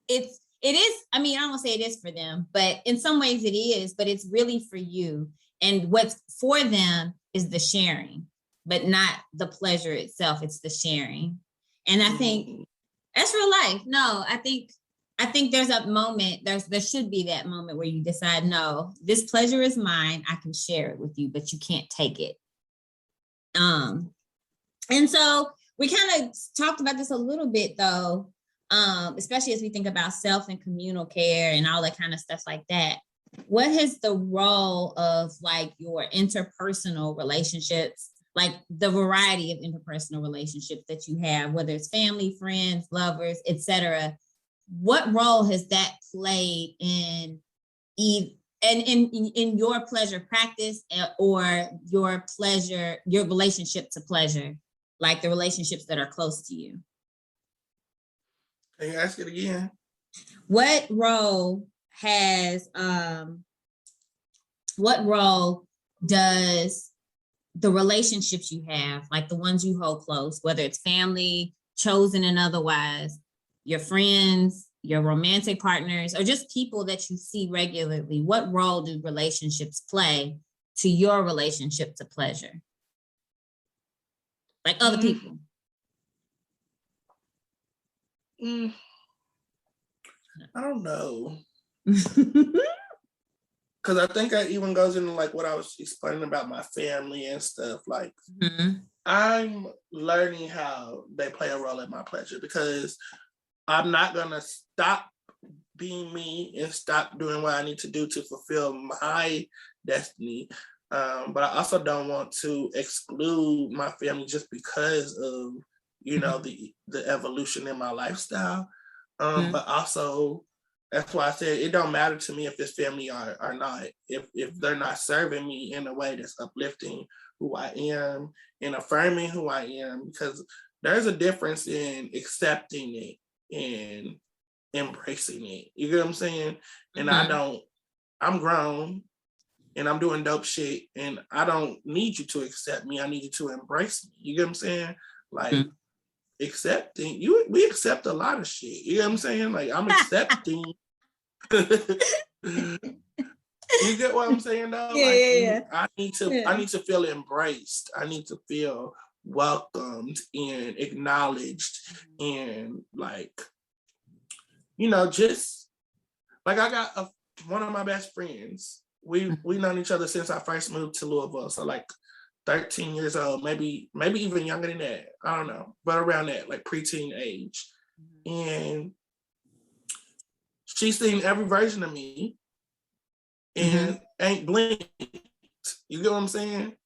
It is. I mean, I don't want to say it is for them, but in some ways it is. But it's really for you. And what's for them is the sharing, but not the pleasure itself. It's the sharing. And I think that's real life. No, I think there's a moment, there should be that moment where you decide, no, this pleasure is mine. I can share it with you, but you can't take it. And so we kind of talked about this a little bit though, especially as we think about self and communal care and all that kind of stuff like that. What is the role of like your interpersonal relationships, like the variety of interpersonal relationships that you have, whether it's family, friends, lovers, etc.? What role has that played in your pleasure practice or your relationship to pleasure, like the relationships that are close to you? Can you ask it again? What role does the relationships you have, like the ones you hold close, whether it's family, chosen and otherwise, your friends, your romantic partners, or just people that you see regularly, what role do relationships play to your relationship to pleasure? Like other people. I don't know. Because I think it even goes into like what I was explaining about my family and stuff. Like I'm learning how they play a role in my pleasure because I'm not going to stop being me and stop doing what I need to do to fulfill my destiny. But I also don't want to exclude my family just because of, you know, the evolution in my lifestyle. But also, that's why I said it don't matter to me if it's family or not. If they're not serving me in a way that's uplifting who I am and affirming who I am, because there's a difference in accepting it and embracing it. You get what I'm saying? And I'm grown and I'm doing dope shit and I don't need you to accept me. I need you to embrace me. You get what I'm saying? Like accepting we accept a lot of shit. You know what I'm saying? Like I'm accepting. You get what I'm saying though? Yeah. I need to feel embraced. I need to feel welcomed and acknowledged and like, you know, just like I got one of my best friends. We known each other since I first moved to Louisville. So like 13 years old, maybe even younger than that. I don't know, but around that, like preteen age. And she's seen every version of me and ain't blinked. You get what I'm saying?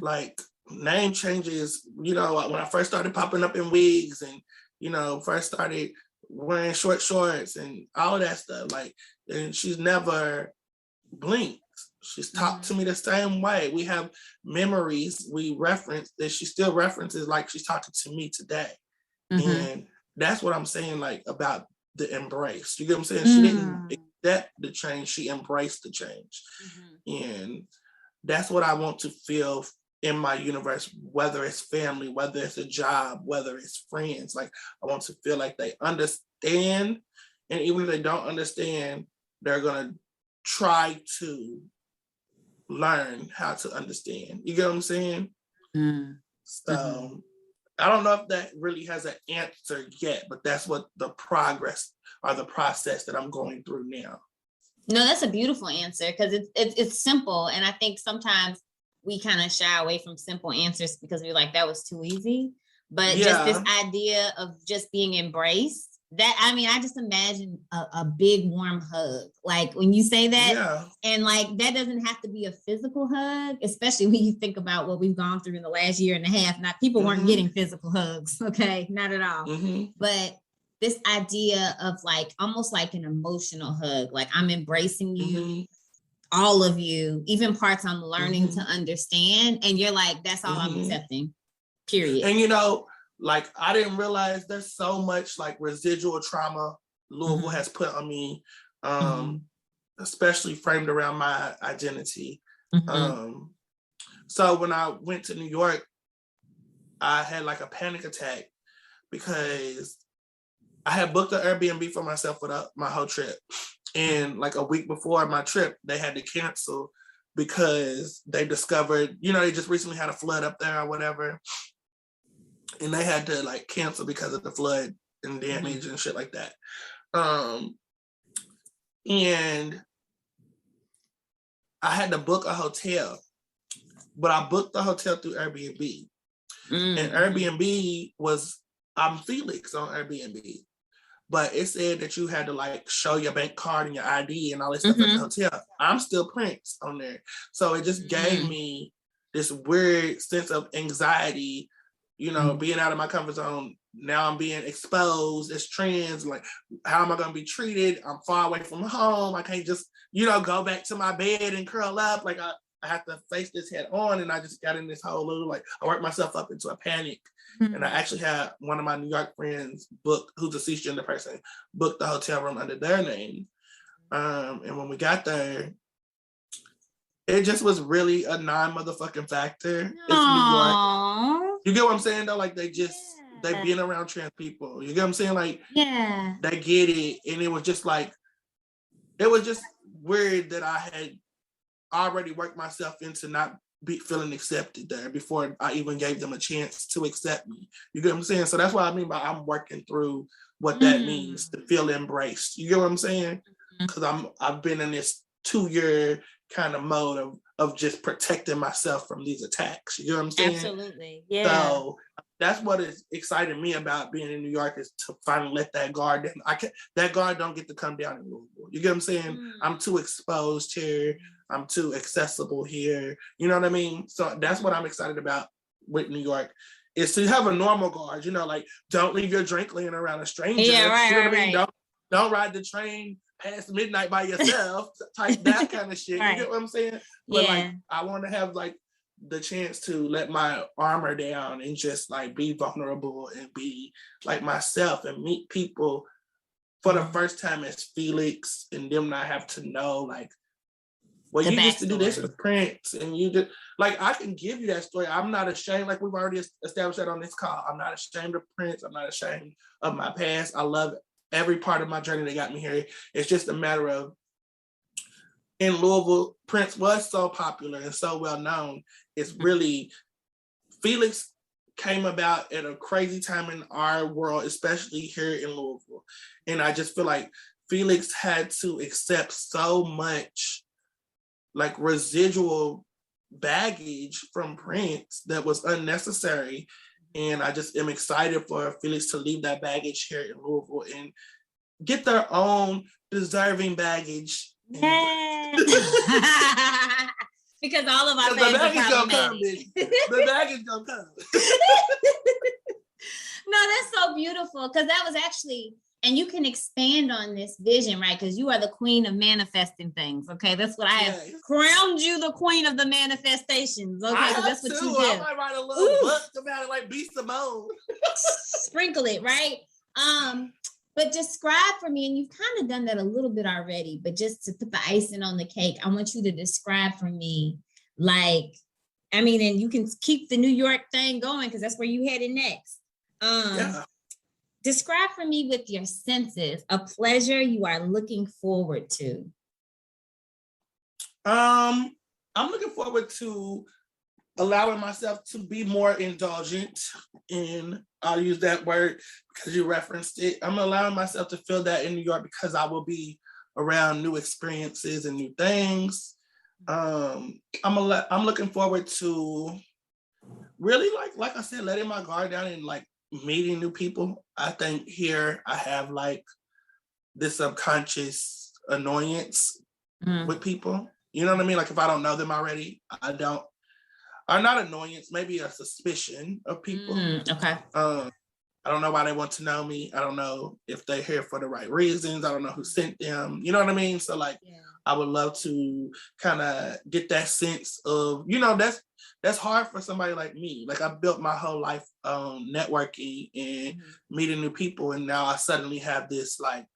Like name changes, you know, when I first started popping up in wigs and, you know, first started wearing short shorts and all of that stuff. Like, and she's never blinked. She's talked to me the same way. We have memories. We reference that she still references like she's talking to me today. And that's what I'm saying, like, about the embrace. You get what I'm saying? She didn't accept the change. She embraced the change. And that's what I want to feel in my universe, whether it's family, whether it's a job, whether it's friends. Like, I want to feel like they understand. And even if they don't understand, they're going to try to learn how to understand. You get what I'm saying? So I don't know if that really has an answer yet, but that's what the progress or the process that I'm going through now. No, that's a beautiful answer, because it's simple. And I think sometimes we kind of shy away from simple answers because we're like, that was too easy. But just this idea of just being embraced, that, I mean, I just imagine a big warm hug. Like when you say that, and like, that doesn't have to be a physical hug, especially when you think about what we've gone through in the last year and a half. Not people weren't getting physical hugs. Okay. Not at all. But this idea of like, almost like an emotional hug, like I'm embracing you, all of you, even parts I'm learning to understand. And you're like, that's all I'm accepting, period. And you know, like, I didn't realize there's so much like residual trauma Louisville has put on me, especially framed around my identity. So when I went to New York, I had like a panic attack because I had booked an Airbnb for myself for my whole trip. And like a week before my trip, they had to cancel because they discovered, you know, they just recently had a flood up there or whatever. And they had to like cancel because of the flood and damage and shit like that. And I had to book a hotel, but I booked the hotel through Airbnb. And Airbnb was, I'm Phelix on Airbnb, but it said that you had to like show your bank card and your ID and all this stuff at the hotel. I'm still Prince on there. So it just gave me this weird sense of anxiety, you know, being out of my comfort zone. Now I'm being exposed as trans. Like, how am I going to be treated? I'm far away from home. I can't just, you know, go back to my bed and curl up. Like, I have to face this head on. And I just got in this whole little, like, I worked myself up into a panic. And I actually had one of my New York friends book, who's a cisgender person, book the hotel room under their name. And when we got there, it just was really a non-motherfucking factor. It's New York. You get what I'm saying though? Like, they being around trans people. You get what I'm saying? Like, they get it. And it was just like, it was just weird that I had already worked myself into not feeling accepted there before I even gave them a chance to accept me. You get what I'm saying? So that's what I mean by I'm working through what that means to feel embraced. You get what I'm saying? Because I've been in this 2-year kind of mode of just protecting myself from these attacks. You know what I'm saying? Absolutely. Yeah. So that's what is exciting me about being in New York, is to finally let that guard down. That guard don't get to come down in Louisville. You get what I'm saying? I'm too exposed here. I'm too accessible here. You know what I mean? So that's what I'm excited about with New York, is to have a normal guard. You know, like, don't leave your drink laying around a stranger. Yeah, right, you know what right, I mean? Don't ride the train past midnight by yourself. Type that kind of shit. You get what I'm saying? But like, I want to have like the chance to let my armor down and just like be vulnerable and be like myself and meet people for the first time as Phelix, and them not have to know like, well, you used to do this with Prince, and you did, like, I can give you that story. I'm not ashamed, like we've already established that on this call. I'm not ashamed of Prince. I'm not ashamed of my past. I love every part of my journey that got me here. It's just a matter of, in Louisville, Prince was so popular and so well known. It's really, Phelix came about at a crazy time in our world, especially here in Louisville. And I just feel like Phelix had to accept so much like residual baggage from Prince that was unnecessary. And I just am excited for Phelix to leave that baggage here in Louisville and get their own deserving baggage. Yeah. Because all of our the baggage gonna come, bitch. The baggage gonna come. No, that's so beautiful, because that was actually And you can expand on this vision, right? Because you are the queen of manifesting things. Okay. That's what I have crowned you, the queen of the manifestations. Okay. Because that's what you do. I might write a little book about it like B. Simone. Sprinkle it, right? But describe for me, and you've kind of done that a little bit already, but just to put the icing on the cake, I want you to describe for me, like, I mean, and you can keep the New York thing going because that's where you headed next. Describe for me with your senses a pleasure you are looking forward to. I'm looking forward to allowing myself to be more indulgent, and I'll use that word because you referenced it. I'm allowing myself to feel that in New York because I will be around new experiences and new things. I'm looking forward to really, like I said, letting my guard down and like meeting new people. I think here I have like this subconscious annoyance with people. You know what I mean? Like if I don't know them already, or not annoyance, maybe a suspicion of people. Okay. I don't know why they want to know me. I don't know if they're here for the right reasons. I don't know who sent them. You know what I mean? So like, I would love to kind of get that sense of, you know, that's hard for somebody like me. Like I built my whole life networking and meeting new people. And now I suddenly have this like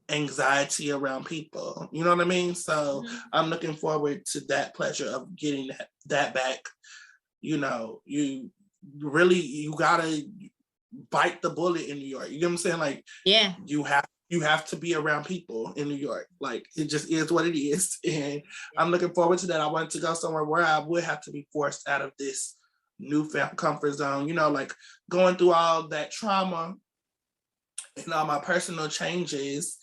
anxiety around people. You know what I mean? So I'm looking forward to that pleasure of getting that back. You know, you gotta bite the bullet in New York. You know what I'm saying? Like, you have to be around people in New York. Like it just is what it is. And I'm looking forward to that. I wanted to go somewhere where I would have to be forced out of this newfound comfort zone, you know, like going through all that trauma and all my personal changes,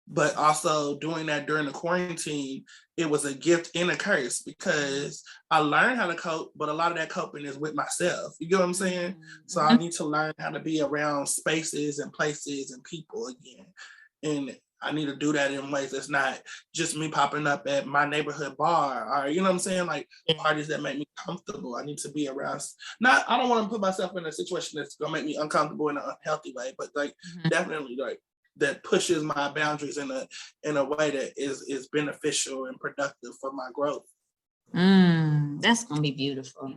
but also doing that during the quarantine. It was a gift and a curse because I learned how to cope, but a lot of that coping is with myself. You get what I'm saying? So I need to learn how to be around spaces and places and people again. And I need to do that in ways that's not just me popping up at my neighborhood bar or, you know what I'm saying? Like parties that make me comfortable. I need to be around, I don't want to put myself in a situation that's going to make me uncomfortable in an unhealthy way, but like definitely like that pushes my boundaries in a way that is beneficial and productive for my growth. That's gonna be beautiful.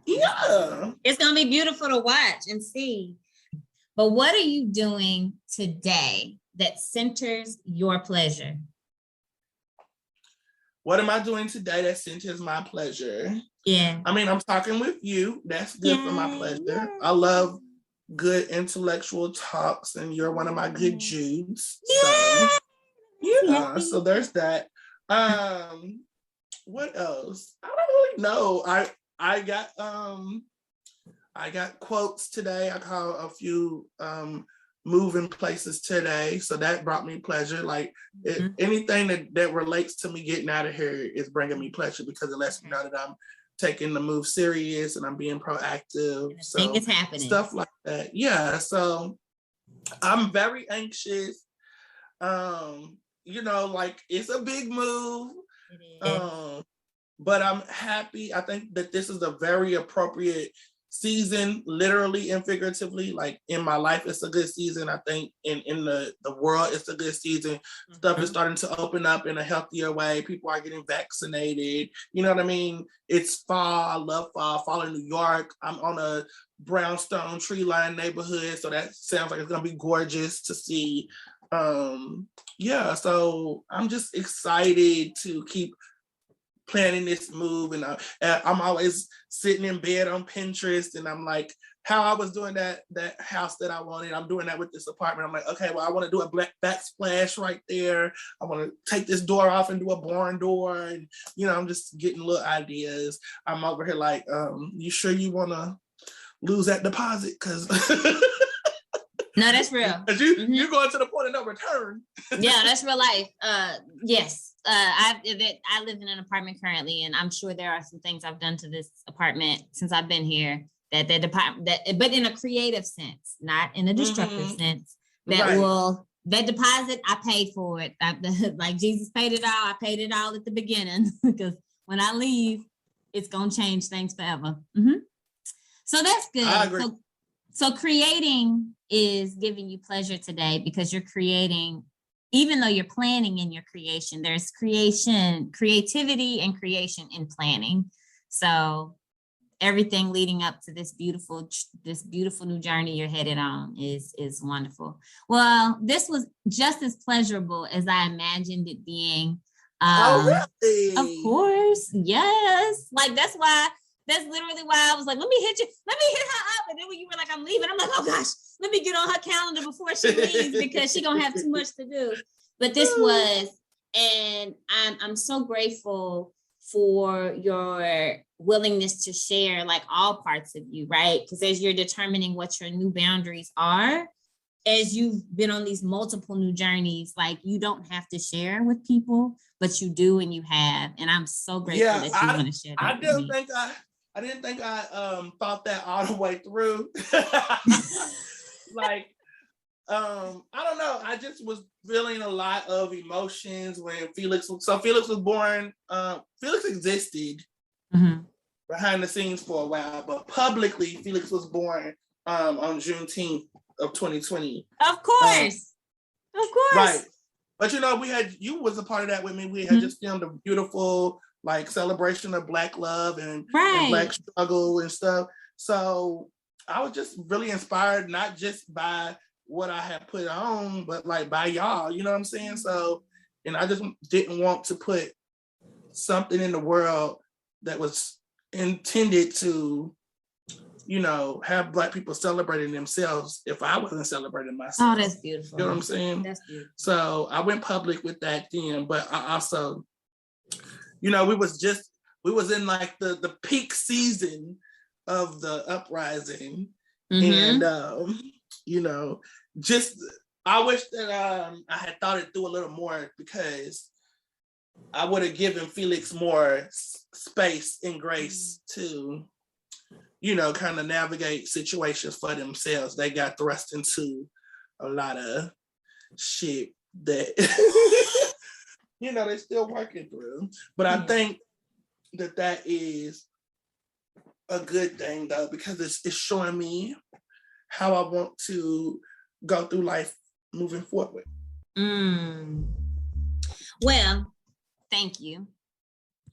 Yeah, it's gonna be beautiful to watch and see. But what are you doing today that centers your pleasure? What am I doing today that centers my pleasure? Yeah, I mean, I'm talking with you. That's good for my pleasure. I love good intellectual talks, and you're one of my good Judes. So there's that. What else? I don't really know. I got quotes today. I called a few moving places today, so that brought me pleasure. Like anything that relates to me getting out of here is bringing me pleasure because it lets me know that I'm taking the move serious and I'm being proactive. So think it's happening. Stuff like that. Yeah. So I'm very anxious. You know, like it's a big move. But I'm happy. I think that this is a very appropriate season, literally and figuratively. Like in my life, it's a good season. I think in the world, it's a good season. Stuff is starting to open up in a healthier way. People are getting vaccinated. You know what I mean? It's fall. I love fall. Fall in New York. I'm on a brownstone tree line neighborhood, so that sounds like it's gonna be gorgeous to see. So I'm just excited to keep planning this move, and I'm always sitting in bed on Pinterest, and I'm like, how I was doing that house that I wanted, I'm doing that with this apartment. I'm like, okay, well, I want to do a black backsplash right there. I want to take this door off and do a barn door, and you know, I'm just getting little ideas. I'm over here like, you sure you want to lose that deposit? Because no, that's real. You're going to the point of no return. Yeah, that's real life. Yes. I live in an apartment currently, and I'm sure there are some things I've done to this apartment since I've been here but in a creative sense, not in a destructive sense. That deposit, I paid for it. Like Jesus paid it all. I paid it all at the beginning because when I leave, it's gonna change things forever. So that's good. I agree. So creating is giving you pleasure today because you're creating, even though you're planning in your creation, there's creativity and creation in planning. So everything leading up to this beautiful new journey you're headed on is wonderful. Well, this was just as pleasurable as I imagined it being. Really? Of course, yes. Like that's literally why I was like, let me hit her up. And then when you were like, I'm leaving, I'm like, oh gosh, let me get on her calendar before she leaves because she gonna have too much to do. But this was, and I'm so grateful for your willingness to share like all parts of you, right? Because as you're determining what your new boundaries are, as you've been on these multiple new journeys, like you don't have to share with people, but you do and you have. And I'm so grateful that you want to share that I with me. didn't think I thought that all the way through. Like, I don't know. I just was feeling a lot of emotions when Phelix was born. Phelix existed behind the scenes for a while, but publicly, Phelix was born on Juneteenth of 2020. Of course. Right. But you was a part of that with me. We had just filmed a beautiful like celebration of Black love and Black struggle and stuff. So I was just really inspired, not just by what I had put on, but like by y'all, you know what I'm saying? So, and I just didn't want to put something in the world that was intended to, have Black people celebrating themselves if I wasn't celebrating myself. Oh, that's beautiful. You know what I'm saying? That's beautiful. So I went public with that then, but I also, we was in like the peak season of the uprising. And, I wish that I had thought it through a little more because I would have given Phelix more space and grace to, kind of navigate situations for themselves. They got thrust into a lot of shit that, they're still working through. But I think that is a good thing, though, because it's showing me how I want to go through life moving forward. Well, thank you.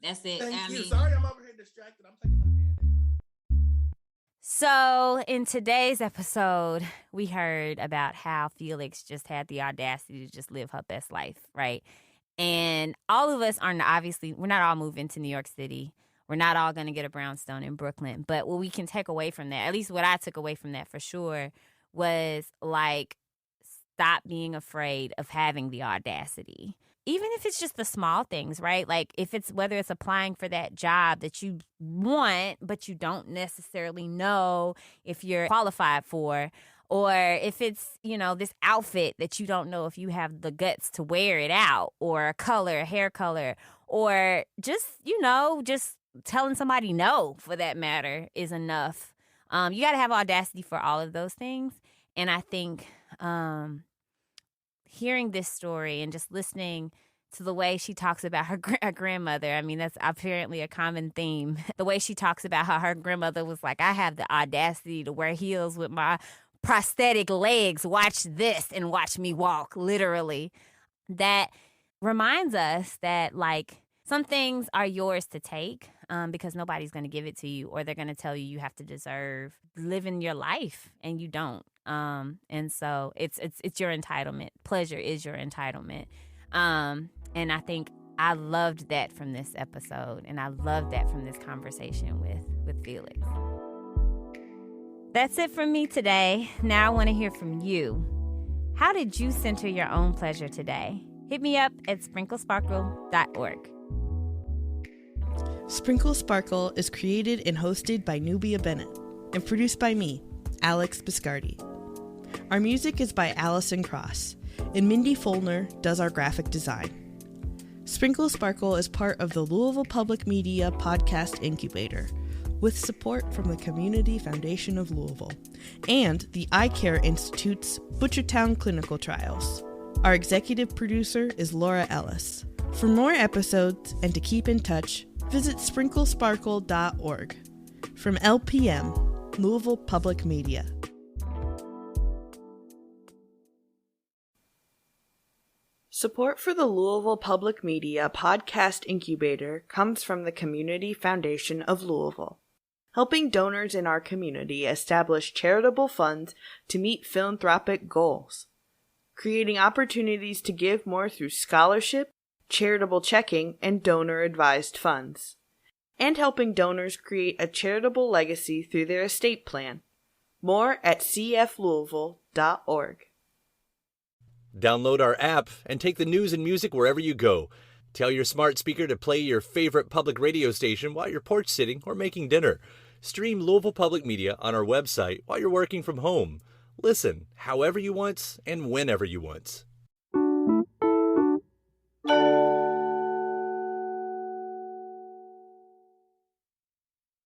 That's it. Thank you. Sorry, I'm over here distracted. I'm taking my band-aid off. So in today's episode, we heard about how Phelix just had the audacity to just live her best life, right? And all of us we're not all moving to New York City. We're not all going to get a brownstone in Brooklyn. But what we can take away from that, at least what I took away from that for sure, was like, stop being afraid of having the audacity. Even if it's just the small things, right? Like whether it's applying for that job that you want, but you don't necessarily know if you're qualified for, or if it's, this outfit that you don't know if you have the guts to wear it out, or a hair color, or just, just telling somebody no, for that matter, is enough. You got to have audacity for all of those things. And I think hearing this story and just listening to the way she talks about her grandmother, I mean, that's apparently a common theme. The way she talks about how her grandmother was like, I have the audacity to wear heels with my prosthetic legs. Watch this and watch me walk, literally. That reminds us that, like, some things are yours to take because nobody's going to give it to you, or they're going to tell you have to deserve living your life, and you don't. And so it's your entitlement. Pleasure is your entitlement. And I think I loved that from this episode, and I loved that from this conversation with Phelix. That's it from me today. Now I want to hear from you. How did you center your own pleasure today? Hit me up at sprinklesparkle.org. Sprinkle Sparkle is created and hosted by Nubia Bennett and produced by me, Alex Biscardi. Our music is by Allison Cross, and Mindy Folner does our graphic design. Sprinkle Sparkle is part of the Louisville Public Media Podcast Incubator, with support from the Community Foundation of Louisville and the Eye Care Institute's Butchertown Clinical Trials. Our executive producer is Laura Ellis. For more episodes and to keep in touch, visit sprinklesparkle.org. From LPM, Louisville Public Media. Support for the Louisville Public Media podcast incubator comes from the Community Foundation of Louisville, helping donors in our community establish charitable funds to meet philanthropic goals, creating opportunities to give more through scholarship, charitable checking, and donor-advised funds, and helping donors create a charitable legacy through their estate plan. More at cflouisville.org. Download our app and take the news and music wherever you go. Tell your smart speaker to play your favorite public radio station while you're porch sitting or making dinner. Stream Louisville Public Media on our website while you're working from home. Listen however you want and whenever you want.